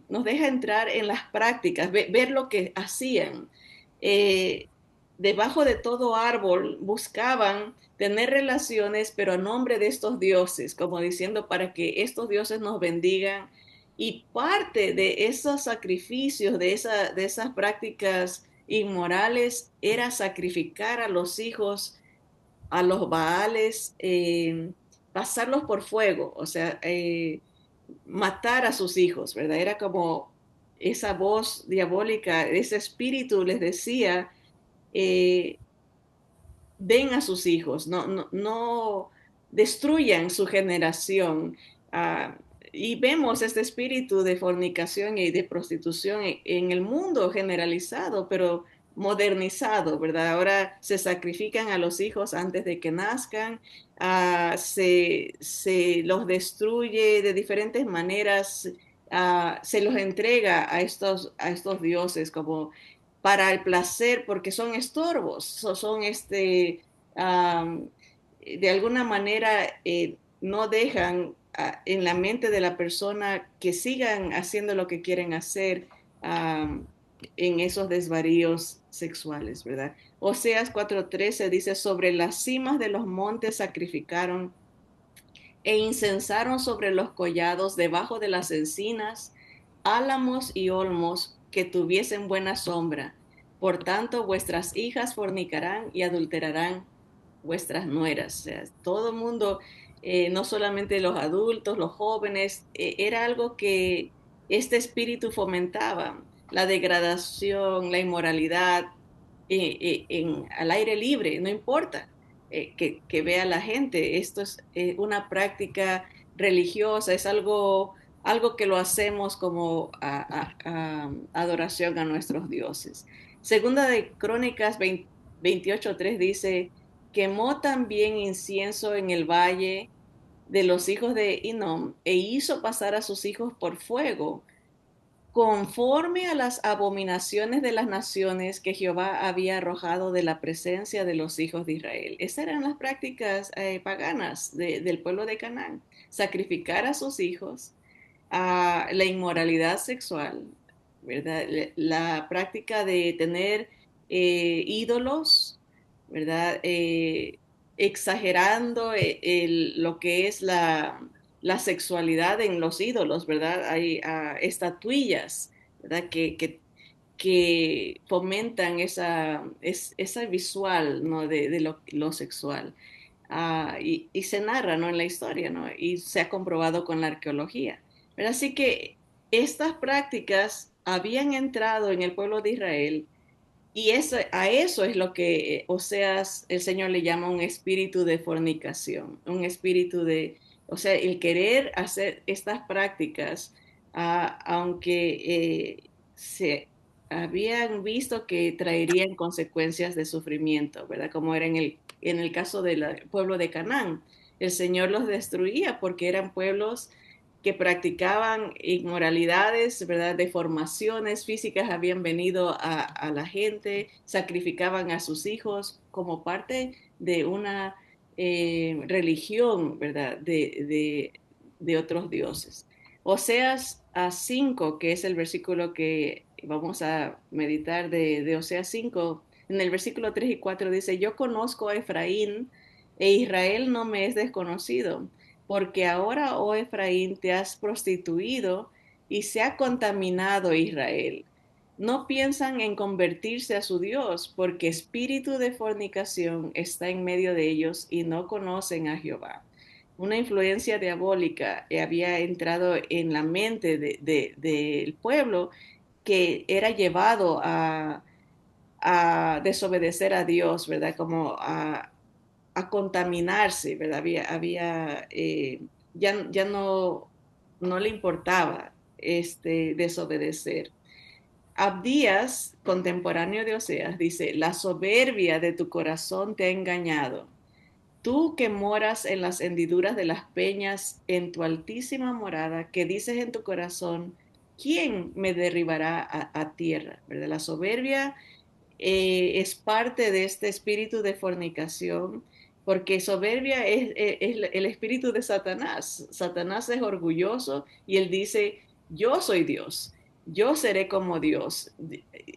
nos deja entrar en las prácticas, ver lo que hacían. Eh, Debajo de todo árbol buscaban tener relaciones, pero a nombre de estos dioses, como diciendo para que estos dioses nos bendigan. Y parte de esos sacrificios, de esas prácticas inmorales, era sacrificar a los hijos, a los baales, pasarlos por fuego, o sea, matar a sus hijos, ¿verdad? Era como esa voz diabólica, ese espíritu les decía, eh, den a sus hijos, no destruyan su generación. Ah, y vemos este espíritu de fornicación y de prostitución en el mundo generalizado, pero modernizado, ¿verdad? Ahora se sacrifican a los hijos antes de que nazcan, se los destruye de diferentes maneras, se los entrega a estos dioses como para el placer, porque son estorbos, son de alguna manera no dejan en la mente de la persona que sigan haciendo lo que quieren hacer en esos desvaríos sexuales, ¿verdad? Oseas 4:13 dice, sobre las cimas de los montes sacrificaron e incensaron sobre los collados debajo de las encinas, álamos y olmos que tuviesen buena sombra. Por tanto, vuestras hijas fornicarán y adulterarán vuestras nueras. O sea, todo el mundo, no solamente los adultos, los jóvenes, era algo que este espíritu fomentaba, la degradación, la inmoralidad, al aire libre, no importa que vea la gente. Esto es una práctica religiosa, es algo que lo hacemos como adoración a nuestros dioses. Segunda de Crónicas 28:3 dice, quemó también incienso en el valle de los hijos de Hinnom e hizo pasar a sus hijos por fuego conforme a las abominaciones de las naciones que Jehová había arrojado de la presencia de los hijos de Israel. Esas eran las prácticas paganas del pueblo de Canaán. Sacrificar a sus hijos, a la inmoralidad sexual, ¿verdad? La práctica de tener ídolos, ¿verdad? Exagerando lo que es la sexualidad en los ídolos, ¿verdad? Hay estatuillas, ¿verdad? Que fomentan esa visual, ¿no? De lo sexual. Y se narra, ¿no? En la historia, ¿no? Y se ha comprobado con la arqueología. ¿Verdad? Así que estas prácticas habían entrado en el pueblo de Israel y a eso es lo que Oseas, el Señor le llama un espíritu de fornicación, un espíritu O sea, el querer hacer estas prácticas, aunque se habían visto que traerían consecuencias de sufrimiento, ¿verdad? Como era en el caso del pueblo de Canaán. El Señor los destruía porque eran pueblos que practicaban inmoralidades, ¿verdad? Deformaciones físicas habían venido a la gente, sacrificaban a sus hijos como parte de una religión, ¿verdad? De otros dioses. Oseas a 5, que es el versículo que vamos a meditar de Oseas 5, en el versículo 3 y 4 dice, yo conozco a Efraín e Israel no me es desconocido, porque ahora, oh Efraín, te has prostituido y se ha contaminado Israel. No piensan en convertirse a su Dios, porque espíritu de fornicación está en medio de ellos y no conocen a Jehová. Una influencia diabólica había entrado en la mente del pueblo que era llevado a desobedecer a Dios, ¿verdad? Como a contaminarse, ¿verdad? Ya no le importaba desobedecer. Abdías, contemporáneo de Oseas, dice, la soberbia de tu corazón te ha engañado. Tú que moras en las hendiduras de las peñas, en tu altísima morada, que dices en tu corazón, ¿quién me derribará a tierra? ¿Verdad? La soberbia es parte de este espíritu de fornicación, porque soberbia es el espíritu de Satanás. Satanás es orgulloso y él dice, yo soy Dios, yo seré como Dios.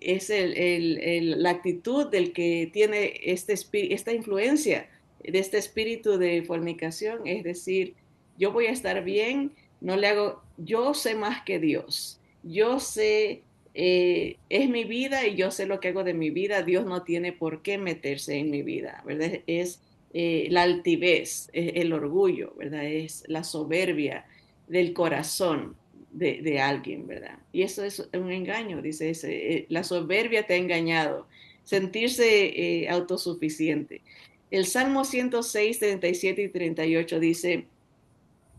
Es la actitud del que tiene esta influencia de este espíritu de fornicación, es decir, yo voy a estar bien, no le hago, yo sé más que Dios, yo sé es mi vida y yo sé lo que hago de mi vida, Dios no tiene por qué meterse en mi vida, ¿verdad? Es la altivez, es el orgullo, ¿verdad? Es la soberbia del corazón de alguien, ¿verdad? Y eso es un engaño, dice ese, la soberbia te ha engañado, sentirse autosuficiente. El Salmo 106, 37 y 38 dice,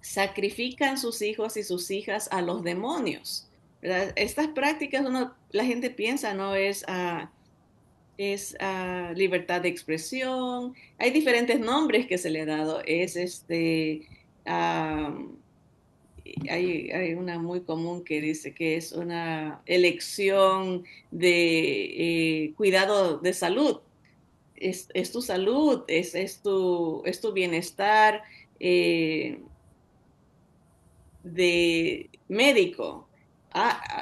sacrifican sus hijos y sus hijas a los demonios. ¿Verdad? Estas prácticas la gente piensa, ¿no? Es libertad de expresión. Hay diferentes nombres que se le ha dado. Uh, hay una muy común que dice que es una elección de cuidado de salud. Es tu salud, es tu bienestar. Eh, de médico,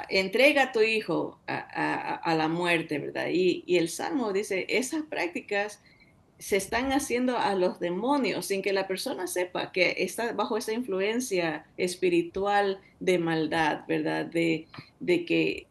entrega a tu hijo a la muerte, ¿verdad? Y el Salmo dice, esas prácticas se están haciendo a los demonios sin que la persona sepa que está bajo esa influencia espiritual de maldad, ¿verdad? De que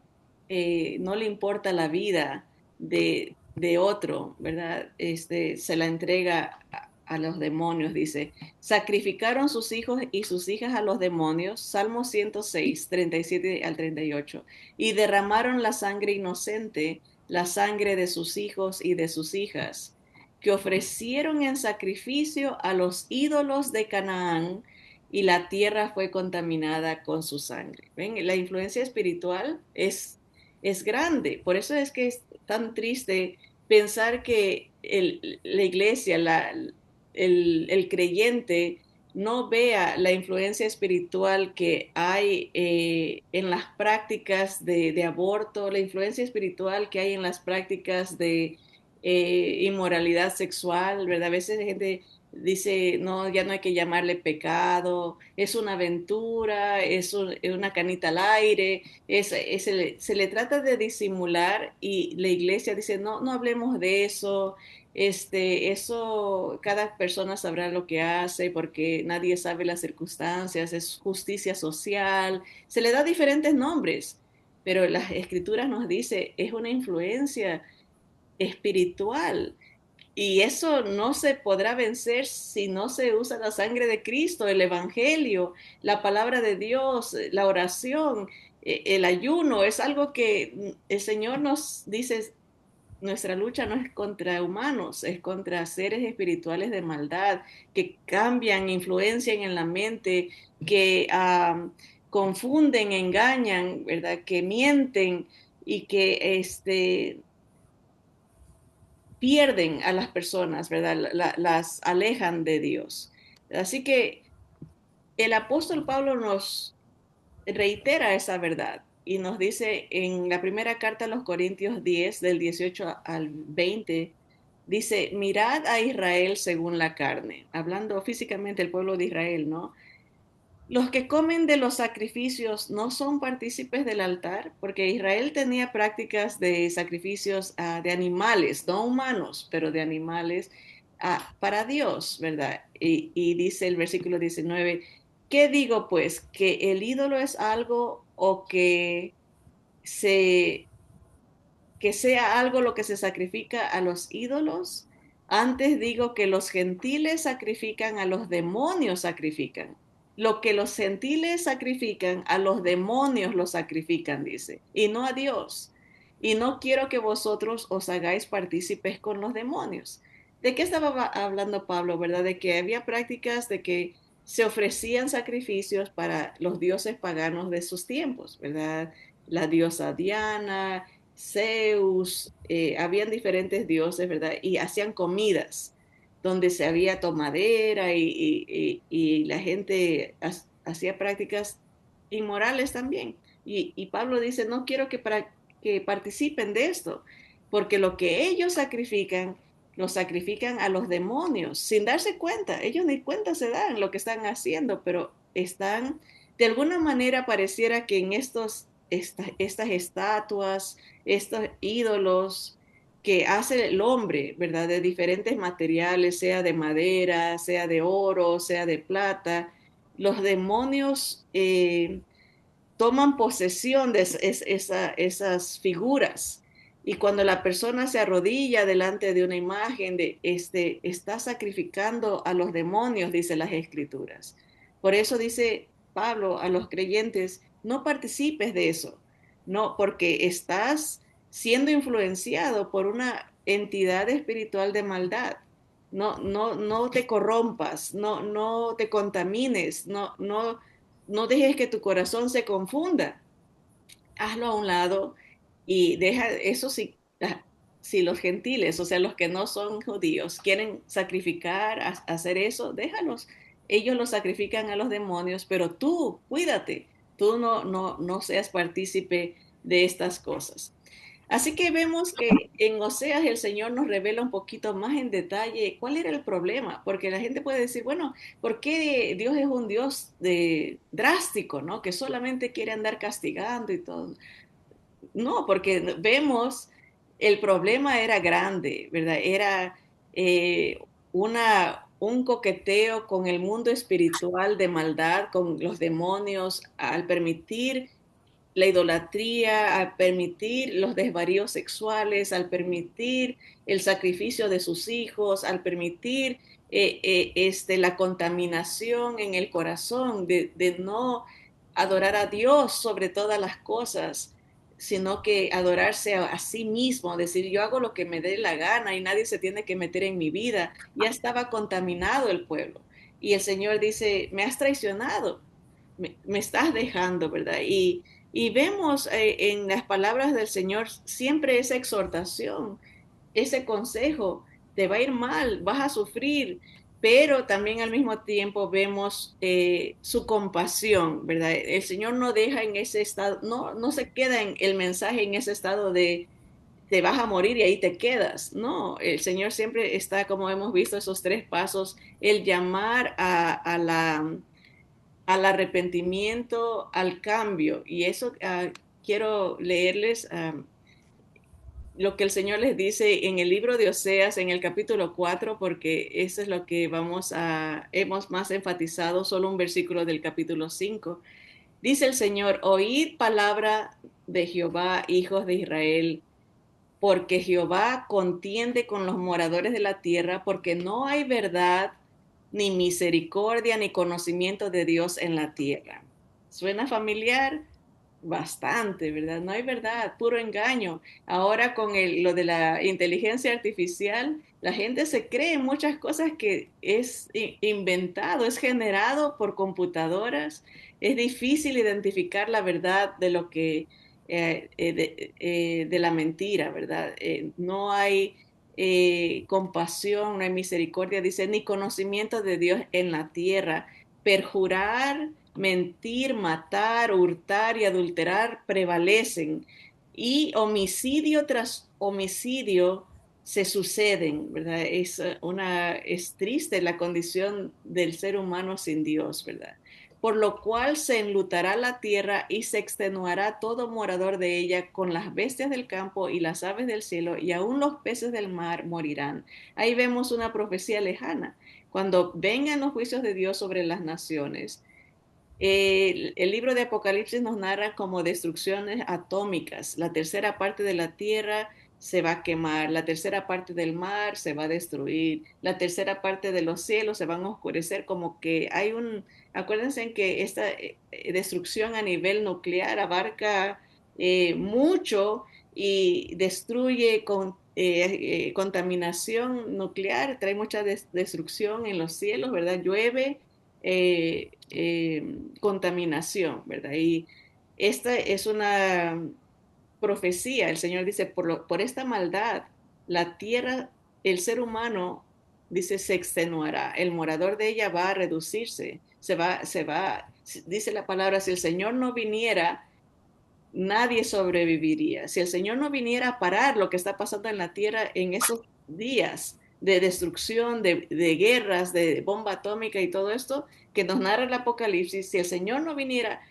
no le importa la vida de otro, ¿verdad? Se la entrega a los demonios, dice. Sacrificaron sus hijos y sus hijas a los demonios, Salmo 106, 37 al 38, y derramaron la sangre inocente, la sangre de sus hijos y de sus hijas, que ofrecieron en sacrificio a los ídolos de Canaán, y la tierra fue contaminada con su sangre. ¿Ven? La influencia espiritual es grande, por eso es que es tan triste pensar que la iglesia, el creyente no vea la influencia espiritual que hay en las prácticas de aborto, la influencia espiritual que hay en las prácticas de inmoralidad sexual, ¿verdad? A veces la gente dice, no, ya no hay que llamarle pecado, es una aventura, es una canita al aire, se le trata de disimular y la iglesia dice, no, no hablemos de eso, eso cada persona sabrá lo que hace porque nadie sabe las circunstancias, es justicia social, se le da diferentes nombres, pero las escrituras nos dice, es una influencia espiritual. Y eso no se podrá vencer si no se usa la sangre de Cristo, el Evangelio, la palabra de Dios, la oración, el ayuno. Es algo que el Señor nos dice, nuestra lucha no es contra humanos, es contra seres espirituales de maldad que cambian, influencian en la mente, que confunden, engañan, ¿verdad? Que mienten y que pierden a las personas, ¿verdad? Las alejan de Dios. Así que el apóstol Pablo nos reitera esa verdad y nos dice en la primera carta a los Corintios 10, del 18 al 20, dice, mirad a Israel según la carne, hablando físicamente del pueblo de Israel, ¿no? Los que comen de los sacrificios no son partícipes del altar, porque Israel tenía prácticas de sacrificios de animales, no humanos, pero de animales para Dios, ¿verdad? Y dice el versículo 19, ¿qué digo pues? ¿Que el ídolo es algo o se, que sea algo lo que se sacrifica a los ídolos? Antes digo que los gentiles sacrifican, a los demonios sacrifican. Lo que los gentiles sacrifican, a los demonios los sacrifican, dice, y no a Dios. Y no quiero que vosotros os hagáis partícipes con los demonios. ¿De qué estaba hablando Pablo, verdad? De que había prácticas de que se ofrecían sacrificios para los dioses paganos de sus tiempos, ¿verdad? La diosa Diana, Zeus, habían diferentes dioses, ¿verdad? Y hacían comidas donde se había tomadera y la gente hacía prácticas inmorales también. Y Pablo dice, no quiero que participen de esto, porque lo que ellos sacrifican, lo sacrifican a los demonios sin darse cuenta. Ellos ni cuenta se dan lo que están haciendo, pero están, de alguna manera pareciera que en estas estatuas, estos ídolos que hace el hombre, ¿verdad? De diferentes materiales, sea de madera, sea de oro, sea de plata, los demonios toman posesión de esas figuras. Y cuando la persona se arrodilla delante de una imagen, está sacrificando a los demonios, dice las escrituras. Por eso dice Pablo a los creyentes, no participes de eso, no, porque estás siendo influenciado por una entidad espiritual de maldad. No te corrompas, no te contamines, no dejes que tu corazón se confunda. Hazlo a un lado y deja eso si los gentiles, o sea, los que no son judíos, quieren sacrificar, hacer eso, déjalos. Ellos lo sacrifican a los demonios, pero tú, cuídate, tú no seas partícipe de estas cosas. Así que vemos que en Oseas el Señor nos revela un poquito más en detalle cuál era el problema, porque la gente puede decir, bueno, ¿por qué Dios es un Dios drástico, ¿no? Que solamente quiere andar castigando y todo. No, porque vemos el problema era grande, ¿verdad? Era eh, un coqueteo con el mundo espiritual de maldad, con los demonios, al permitir la idolatría, al permitir los desvaríos sexuales, al permitir el sacrificio de sus hijos, al permitir la contaminación en el corazón de no adorar a Dios sobre todas las cosas, sino que adorarse a sí mismo, decir yo hago lo que me dé la gana y nadie se tiene que meter en mi vida. Ya estaba contaminado el pueblo. Y el Señor dice, me has traicionado, me estás dejando, ¿verdad? Y vemos en las palabras del Señor siempre esa exhortación, ese consejo, te va a ir mal, vas a sufrir, pero también al mismo tiempo vemos su compasión, ¿verdad? El Señor no deja en ese estado, no se queda en el mensaje en ese estado de te vas a morir y ahí te quedas. No, el Señor siempre está, como hemos visto, esos tres pasos, el llamar al arrepentimiento, al cambio. Y eso quiero leerles lo que el Señor les dice en el libro de Oseas, en el capítulo 4 porque eso es lo que hemos más enfatizado, solo un versículo del capítulo 5. Dice el Señor, oíd palabra de Jehová, hijos de Israel, porque Jehová contiende con los moradores de la tierra, porque no hay verdad, ni misericordia, ni conocimiento de Dios en la tierra. ¿Suena familiar? bastante, ¿verdad? No hay verdad, puro engaño. Ahora con lo de la inteligencia artificial, la gente se cree muchas cosas que es inventado, es generado por computadoras. Es difícil identificar la verdad de lo que, de la mentira, ¿verdad? No hay compasión, no hay misericordia, dice, ni conocimiento de Dios en la tierra. Perjurar, mentir, matar, hurtar y adulterar prevalecen, y homicidio tras homicidio se suceden, ¿verdad? Es triste la condición del ser humano sin Dios, ¿verdad? Por lo cual se enlutará la tierra y se extenuará todo morador de ella, con las bestias del campo y las aves del cielo, y aún los peces del mar morirán. Ahí vemos una profecía lejana. Cuando vengan los juicios de Dios sobre las naciones, el libro de Apocalipsis nos narra como destrucciones atómicas. La tercera parte de la tierra se va a quemar, la tercera parte del mar se va a destruir, la tercera parte de los cielos se van a oscurecer, como que hay acuérdense en que esta destrucción a nivel nuclear abarca mucho y destruye contaminación nuclear, trae mucha destrucción en los cielos, ¿verdad? Llueve contaminación, ¿verdad? Y esta es una profecía. El Señor dice, por esta maldad, la tierra, el ser humano, dice, se extenuará. El morador de ella va a reducirse. Dice la palabra, si el Señor no viniera, nadie sobreviviría. Si el Señor no viniera a parar lo que está pasando en la tierra en esos días de destrucción, de guerras, de bomba atómica y todo esto que nos narra el Apocalipsis, si el Señor no viniera,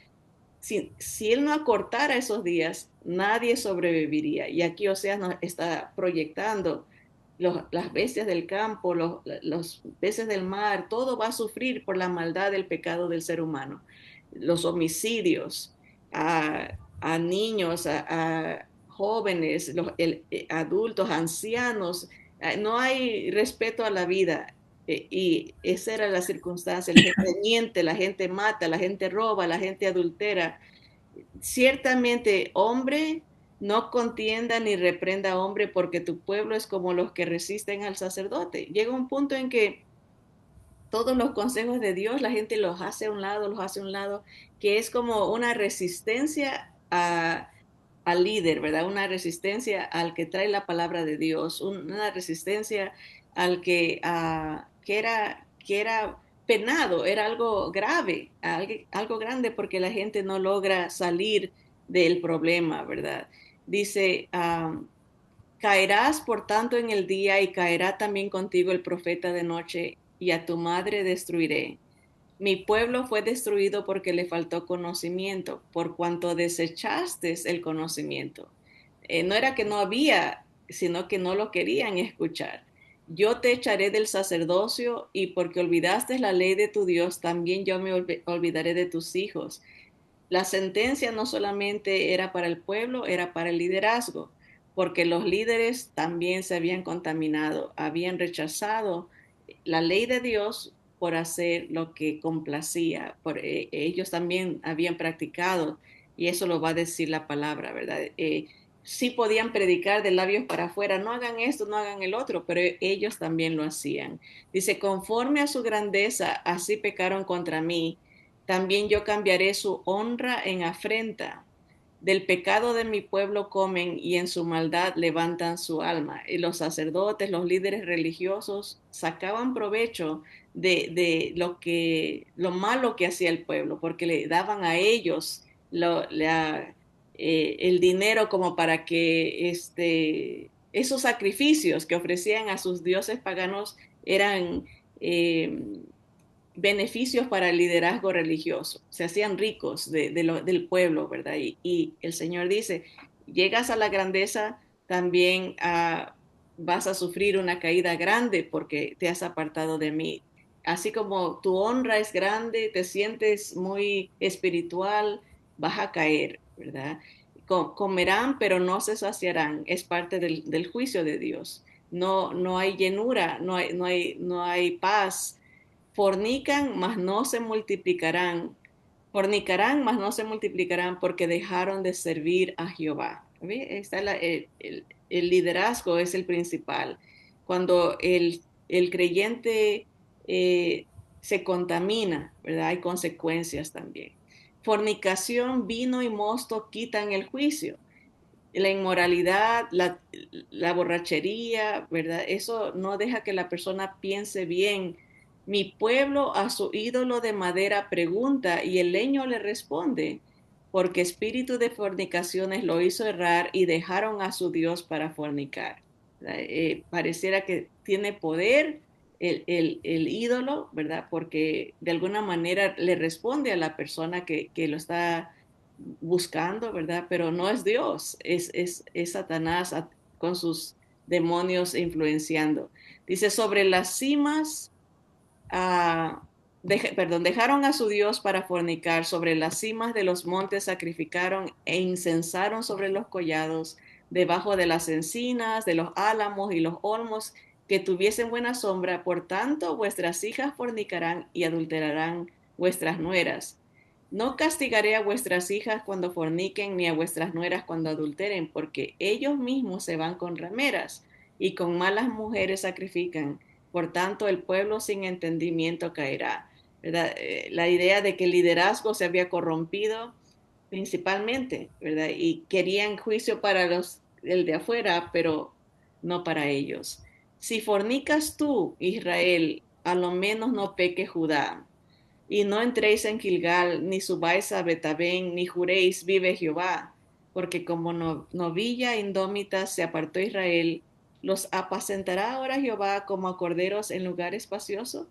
si Él no acortara esos días, nadie sobreviviría. Y aquí Oseas nos está proyectando las bestias del campo, los peces del mar, todo va a sufrir por la maldad del pecado del ser humano. Los homicidios a niños, a jóvenes, adultos, ancianos, no hay respeto a la vida. Y esa era la circunstancia. La gente miente, la gente mata, la gente roba, la gente adultera. Ciertamente, hombre, no contienda ni reprenda a hombre, porque tu pueblo es como los que resisten al sacerdote. Llega un punto en que todos los consejos de Dios la gente los hace a un lado, los hace a un lado, que es como una resistencia al líder, ¿verdad? Una resistencia al que trae la palabra de Dios, una resistencia al que era penado, era algo grave, algo grande, porque la gente no logra salir del problema, ¿verdad? Dice, caerás por tanto en el día, y caerá también contigo el profeta de noche, y a tu madre destruiré. Mi pueblo fue destruido porque le faltó conocimiento, por cuanto desechaste el conocimiento. No era que no había, sino que no lo querían escuchar. Yo te echaré del sacerdocio, y porque olvidaste la ley de tu Dios, también yo me olvidaré de tus hijos. La sentencia no solamente era para el pueblo, era para el liderazgo, porque los líderes también se habían contaminado, habían rechazado la ley de Dios por hacer lo que complacía. Ellos también habían practicado, y eso lo va a decir la palabra, ¿verdad? Sí podían predicar de labios para afuera, no hagan esto, no hagan el otro, pero ellos también lo hacían. Dice, conforme a su grandeza, así pecaron contra mí. También yo cambiaré su honra en afrenta. Del pecado de mi pueblo comen, y en su maldad levantan su alma. Y los sacerdotes, los líderes religiosos, sacaban provecho lo malo que hacía el pueblo, porque le daban a ellos el dinero como para que esos sacrificios que ofrecían a sus dioses paganos eran eh, beneficios para el liderazgo religioso. Se hacían ricos del pueblo, ¿verdad? Y el Señor dice, llegas a la grandeza, también vas a sufrir una caída grande porque te has apartado de mí. Así como tu honra es grande, te sientes muy espiritual, vas a caer, ¿verdad? Comerán, pero no se saciarán. Es parte del juicio de Dios. No, no hay llenura, no hay paz. Fornican, mas no se multiplicarán. Fornicarán, mas no se multiplicarán porque dejaron de servir a Jehová. Está el liderazgo es el principal. Cuando el creyente se contamina, ¿verdad? Hay consecuencias también. Fornicación, vino y mosto quitan el juicio. La inmoralidad, la borrachería, ¿verdad? Eso no deja que la persona piense bien. Mi pueblo a su ídolo de madera pregunta y el leño le responde, porque espíritu de fornicaciones lo hizo errar y dejaron a su Dios para fornicar. Pareciera que tiene poder el ídolo, ¿verdad? Porque de alguna manera le responde a la persona que lo está buscando, ¿verdad? Pero no es Dios, es Satanás con sus demonios influenciando. Dice, sobre las cimas, dejaron a su Dios para fornicar, sobre las cimas de los montes sacrificaron e incensaron sobre los collados, debajo de las encinas, de los álamos y los olmos que tuviesen buena sombra. Por tanto, vuestras hijas fornicarán y adulterarán vuestras nueras. No castigaré a vuestras hijas cuando forniquen, ni a vuestras nueras cuando adulteren, porque ellos mismos se van con rameras y con malas mujeres sacrifican. Por tanto, el pueblo sin entendimiento caerá. ¿Verdad? La idea de que el liderazgo se había corrompido principalmente, ¿verdad? Y querían juicio para el de afuera, pero no para ellos. Si fornicas tú, Israel, a lo menos no peque Judá. Y no entréis en Gilgal, ni subáis a Betabén, ni juréis, vive Jehová, porque como novilla indómita se apartó Israel, los apacentará ahora Jehová como a corderos en lugar espacioso.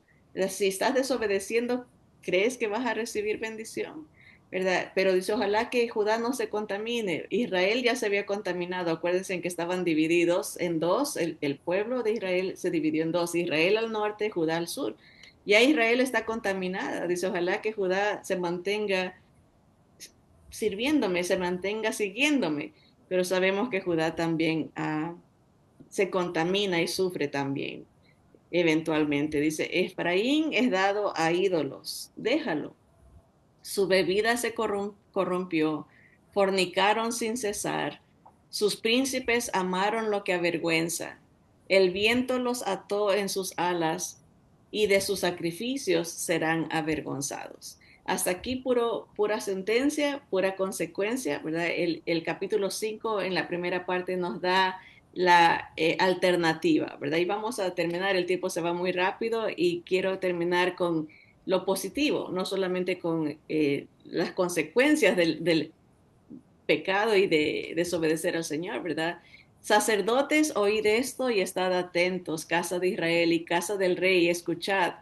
Si estás desobedeciendo, ¿crees que vas a recibir bendición? ¿Verdad? Pero dice, ojalá que Judá no se contamine. Israel ya se había contaminado. Acuérdense en que estaban divididos en dos. El pueblo de Israel se dividió en dos. Israel al norte, Judá al sur. Ya Israel está contaminada. Dice, ojalá que Judá se mantenga sirviéndome, se mantenga siguiéndome. Pero sabemos que Judá también se contamina y sufre también eventualmente. Dice, Efraín es dado a ídolos, déjalo. Su bebida se corrompió, fornicaron sin cesar. Sus príncipes amaron lo que avergüenza. El viento los ató en sus alas y de sus sacrificios serán avergonzados. Hasta aquí pura sentencia, pura consecuencia, ¿verdad? El capítulo 5 en la primera parte nos da la alternativa, ¿verdad? Y vamos a terminar, el tiempo se va muy rápido y quiero terminar con lo positivo, no solamente con las consecuencias del pecado y de desobedecer al Señor, ¿verdad? Sacerdotes, oíd esto y estad atentos, casa de Israel y casa del rey, escuchad,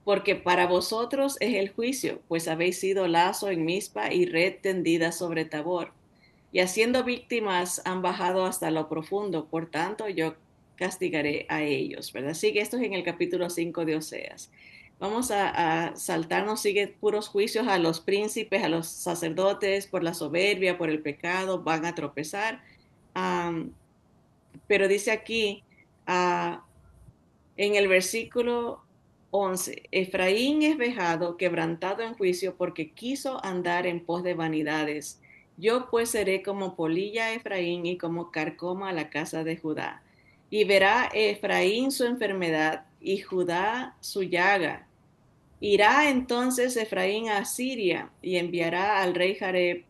porque para vosotros es el juicio, pues habéis sido lazo en Mizpa y red tendida sobre Tabor. Y haciendo víctimas han bajado hasta lo profundo, por tanto yo castigaré a ellos, ¿verdad? Sigue esto es en el capítulo 5 de Oseas. Vamos saltarnos, sigue puros juicios a los príncipes, a los sacerdotes por la soberbia, por el pecado, van a tropezar. Um, pero dice aquí uh, en el versículo 11, Efraín es vejado, quebrantado en juicio porque quiso andar en pos de vanidades. Yo pues seré como polilla a Efraín y como carcoma a la casa de Judá. Y verá Efraín su enfermedad y Judá su llaga. Irá entonces Efraín a Siria y enviará al rey Jareb,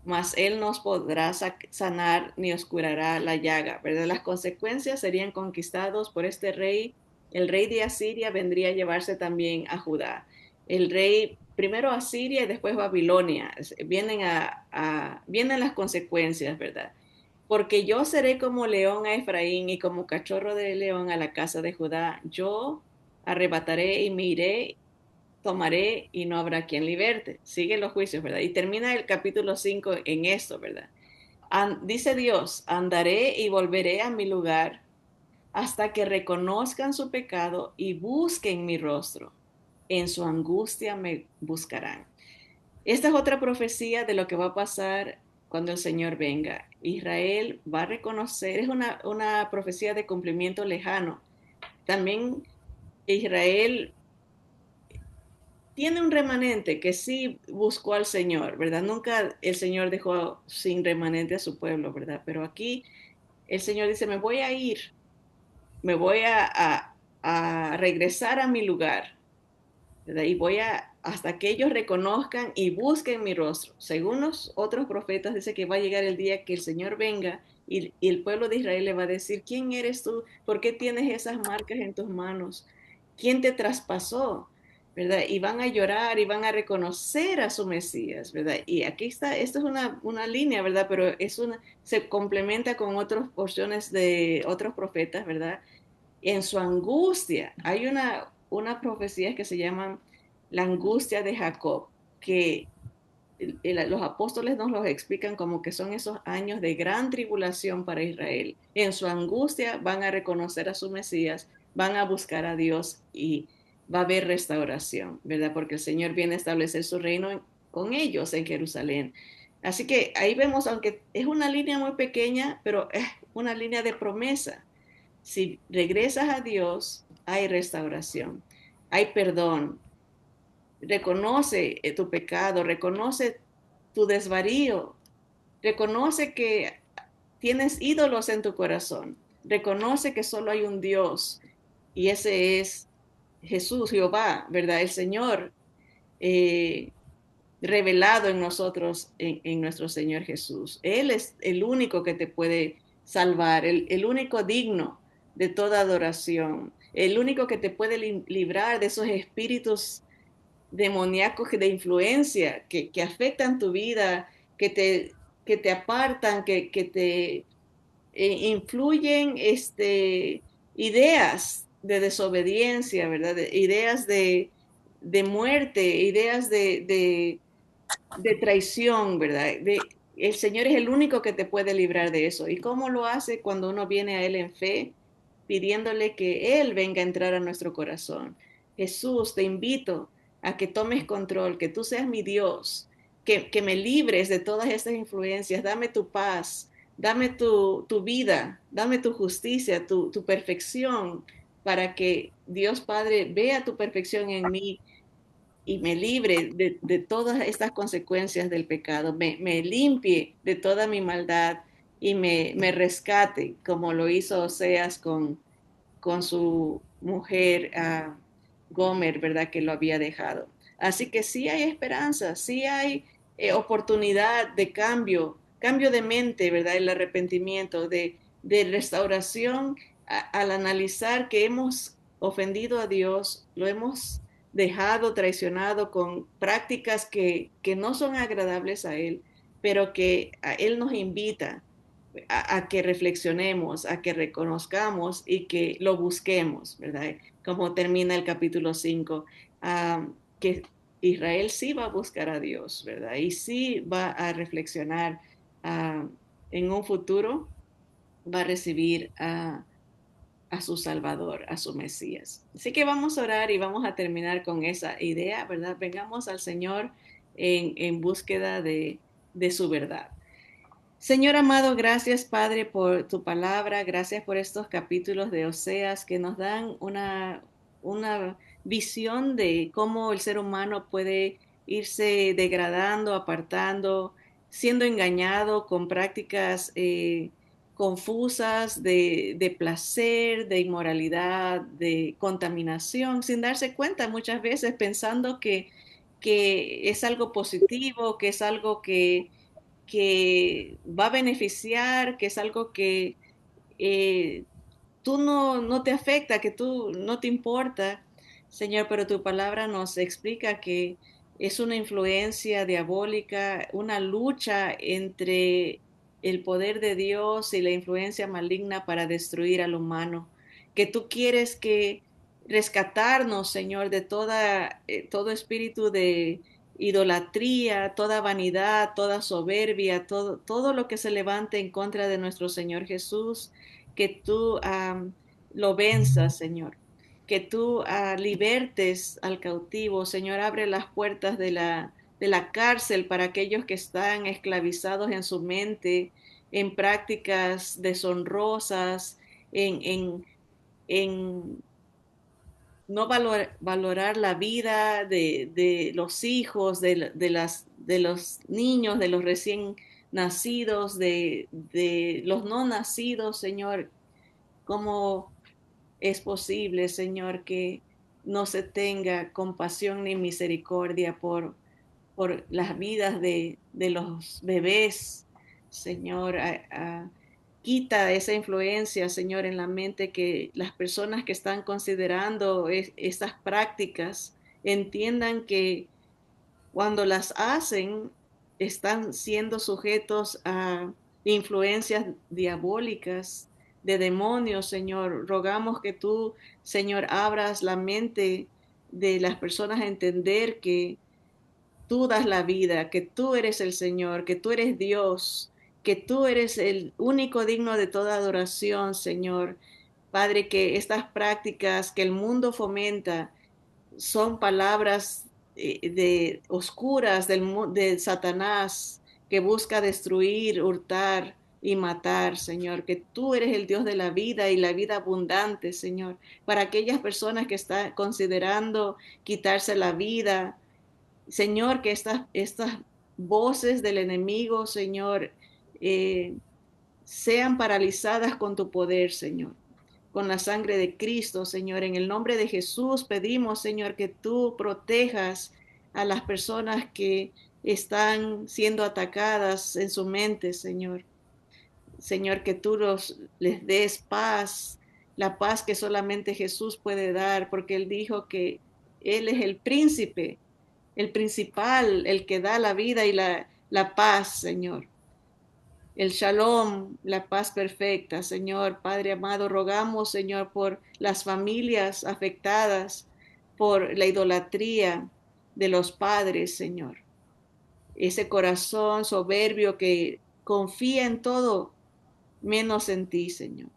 mas él no podrá sanar ni oscurará la llaga, ¿verdad? Las consecuencias serían conquistados por este rey. El rey de Asiria vendría a llevarse también a Judá. El rey, primero Asiria y después Babilonia. Vienen las consecuencias, ¿verdad? Porque yo seré como león a Efraín y como cachorro de león a la casa de Judá. Yo arrebataré y me iré, tomaré y no habrá quien liberte. Sigue los juicios, ¿verdad? Y termina el capítulo 5 en esto, ¿verdad? Dice Dios, andaré y volveré a mi lugar hasta que reconozcan su pecado y busquen mi rostro. En su angustia me buscarán. Esta es otra profecía de lo que va a pasar cuando el Señor venga. Israel va a reconocer, es una profecía de cumplimiento lejano. También Israel tiene un remanente que sí buscó al Señor, ¿verdad? Nunca el Señor dejó sin remanente a su pueblo, ¿verdad? Pero aquí el Señor dice, me voy a ir, me voy a regresar a mi lugar, ¿verdad? Y voy hasta que ellos reconozcan y busquen mi rostro. Según los otros profetas, dice que va a llegar el día que el Señor venga y el pueblo de Israel le va a decir, ¿quién eres tú? ¿Por qué tienes esas marcas en tus manos? ¿Quién te traspasó? ¿Verdad? Y van a llorar y van a reconocer a su Mesías, ¿verdad? Y aquí está, esto es una línea, ¿verdad? Pero se complementa con otras porciones de otros profetas, ¿verdad? En su angustia. Hay una profecía que se llama la angustia de Jacob, que los apóstoles nos los explican como que son esos años de gran tribulación para Israel. En su angustia van a reconocer a su Mesías, van a buscar a Dios y va a haber restauración, ¿verdad? Porque el Señor viene a establecer su reino con ellos en Jerusalén. Así que ahí vemos, aunque es una línea muy pequeña, pero es una línea de promesa. Si regresas a Dios, hay restauración, hay perdón. Reconoce tu pecado, reconoce tu desvarío, reconoce que tienes ídolos en tu corazón, reconoce que solo hay un Dios y ese es Jesús, Jehová, ¿verdad? El Señor eh, revelado en nosotros, en nuestro Señor Jesús. Él es el único que te puede salvar, el único digno de toda adoración, el único que te puede librar de esos espíritus demoníacos de influencia que afectan tu vida, que te apartan, que te influyen ideas de desobediencia, ¿verdad? Ideas de muerte, ideas de traición, ¿verdad? El Señor es el único que te puede librar de eso. ¿Y cómo lo hace cuando uno viene a Él en fe, pidiéndole que Él venga a entrar a nuestro corazón? Jesús, te invito a que tomes control, que tú seas mi Dios, que me libres de todas estas influencias, dame tu paz, dame tu vida, dame tu justicia, tu perfección, para que Dios Padre vea tu perfección en mí y me libre de todas estas consecuencias del pecado, me limpie de toda mi maldad y me rescate, como lo hizo Oseas con su mujer Gomer, ¿verdad? Que lo había dejado. Así que sí hay esperanza, sí hay oportunidad de cambio, cambio de mente, ¿verdad? El arrepentimiento, de restauración al analizar que hemos ofendido a Dios, lo hemos dejado, traicionado con prácticas que no son agradables a Él, pero que a Él nos invita que reflexionemos, a que reconozcamos y que lo busquemos, ¿verdad? Como termina el capítulo 5, que Israel sí va a buscar a Dios, ¿verdad? Y sí va a reflexionar uh, en un futuro, va a recibir a su Salvador, a su Mesías. Así que vamos a orar y vamos a terminar con esa idea, ¿verdad? Vengamos al Señor en búsqueda de su verdad. Señor amado, gracias Padre por tu palabra, gracias por estos capítulos de Oseas que nos dan una visión de cómo el ser humano puede irse degradando, apartando, siendo engañado con prácticas confusas de placer, de inmoralidad, de contaminación, sin darse cuenta muchas veces pensando que es algo positivo, que es algo que va a beneficiar, que es algo que eh, tú no te afecta, que tú no te importa, Señor, pero tu palabra nos explica que es una influencia diabólica, una lucha entre el poder de Dios y la influencia maligna para destruir al humano, que tú quieres que rescatarnos, Señor, de todo espíritu de idolatría, toda vanidad, toda soberbia, todo lo que se levante en contra de nuestro Señor Jesús, que tú lo venzas, Señor, que tú libertes al cautivo, Señor, abre las puertas de la cárcel para aquellos que están esclavizados en su mente, en prácticas deshonrosas, en, en, en no valorar la vida de los hijos, de los niños, de los recién nacidos, de los no nacidos, Señor. ¿Cómo es posible, Señor, que no se tenga compasión ni misericordia por las vidas de los bebés, Señor? Quita esa influencia, Señor, en la mente, que las personas que están considerando estas prácticas entiendan que cuando las hacen están siendo sujetos a influencias diabólicas de demonios, Señor. Rogamos que tú, Señor, abras la mente de las personas a entender que tú das la vida, que tú eres el Señor, que tú eres Dios, que tú eres el único digno de toda adoración, Señor. Padre, que estas prácticas que el mundo fomenta son palabras de oscuras de Satanás, que busca destruir, hurtar y matar, Señor, que tú eres el Dios de la vida y la vida abundante, Señor, para aquellas personas que están considerando quitarse la vida, Señor, que estas voces del enemigo, Señor, eh, sean paralizadas con tu poder, Señor, con la sangre de Cristo, Señor. En el nombre de Jesús pedimos, Señor, que tú protejas a las personas que están siendo atacadas en su mente, Señor. Señor, que tú les des paz, la paz que solamente Jesús puede dar, porque Él dijo que Él es el príncipe, el principal, el que da la vida y la paz, Señor. El shalom, la paz perfecta, Señor. Padre amado, rogamos, Señor, por las familias afectadas por la idolatría de los padres, Señor. Ese corazón soberbio que confía en todo menos en ti, Señor.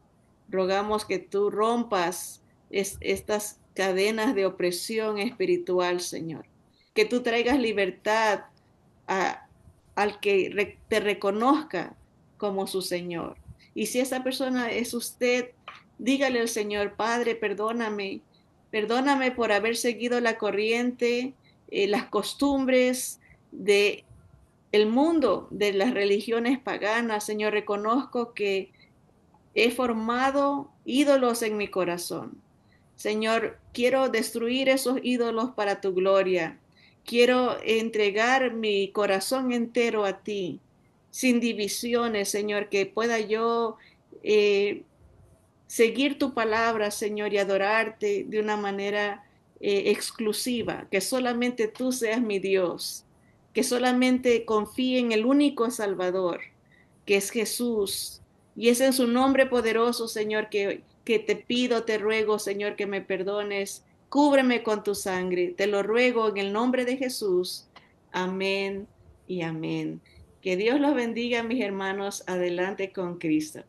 Rogamos que tú rompas estas cadenas de opresión espiritual, Señor. Que tú traigas libertad a, al que te reconozca como su Señor. Y si esa persona es usted, dígale al Señor: Padre, perdóname, perdóname por haber seguido la corriente, las costumbres de el mundo, de las religiones paganas. Señor, reconozco que he formado ídolos en mi corazón. Señor, quiero destruir esos ídolos para tu gloria. Quiero entregar mi corazón entero a ti, sin divisiones, Señor, que pueda yo eh, seguir tu palabra, Señor, y adorarte de una manera exclusiva, que solamente tú seas mi Dios, que solamente confíe en el único Salvador, que es Jesús. Y es en su nombre poderoso, Señor, que te pido, te ruego, Señor, que me perdones. Cúbreme con tu sangre. Te lo ruego en el nombre de Jesús. Amén y amén. Que Dios los bendiga, mis hermanos. Adelante con Cristo.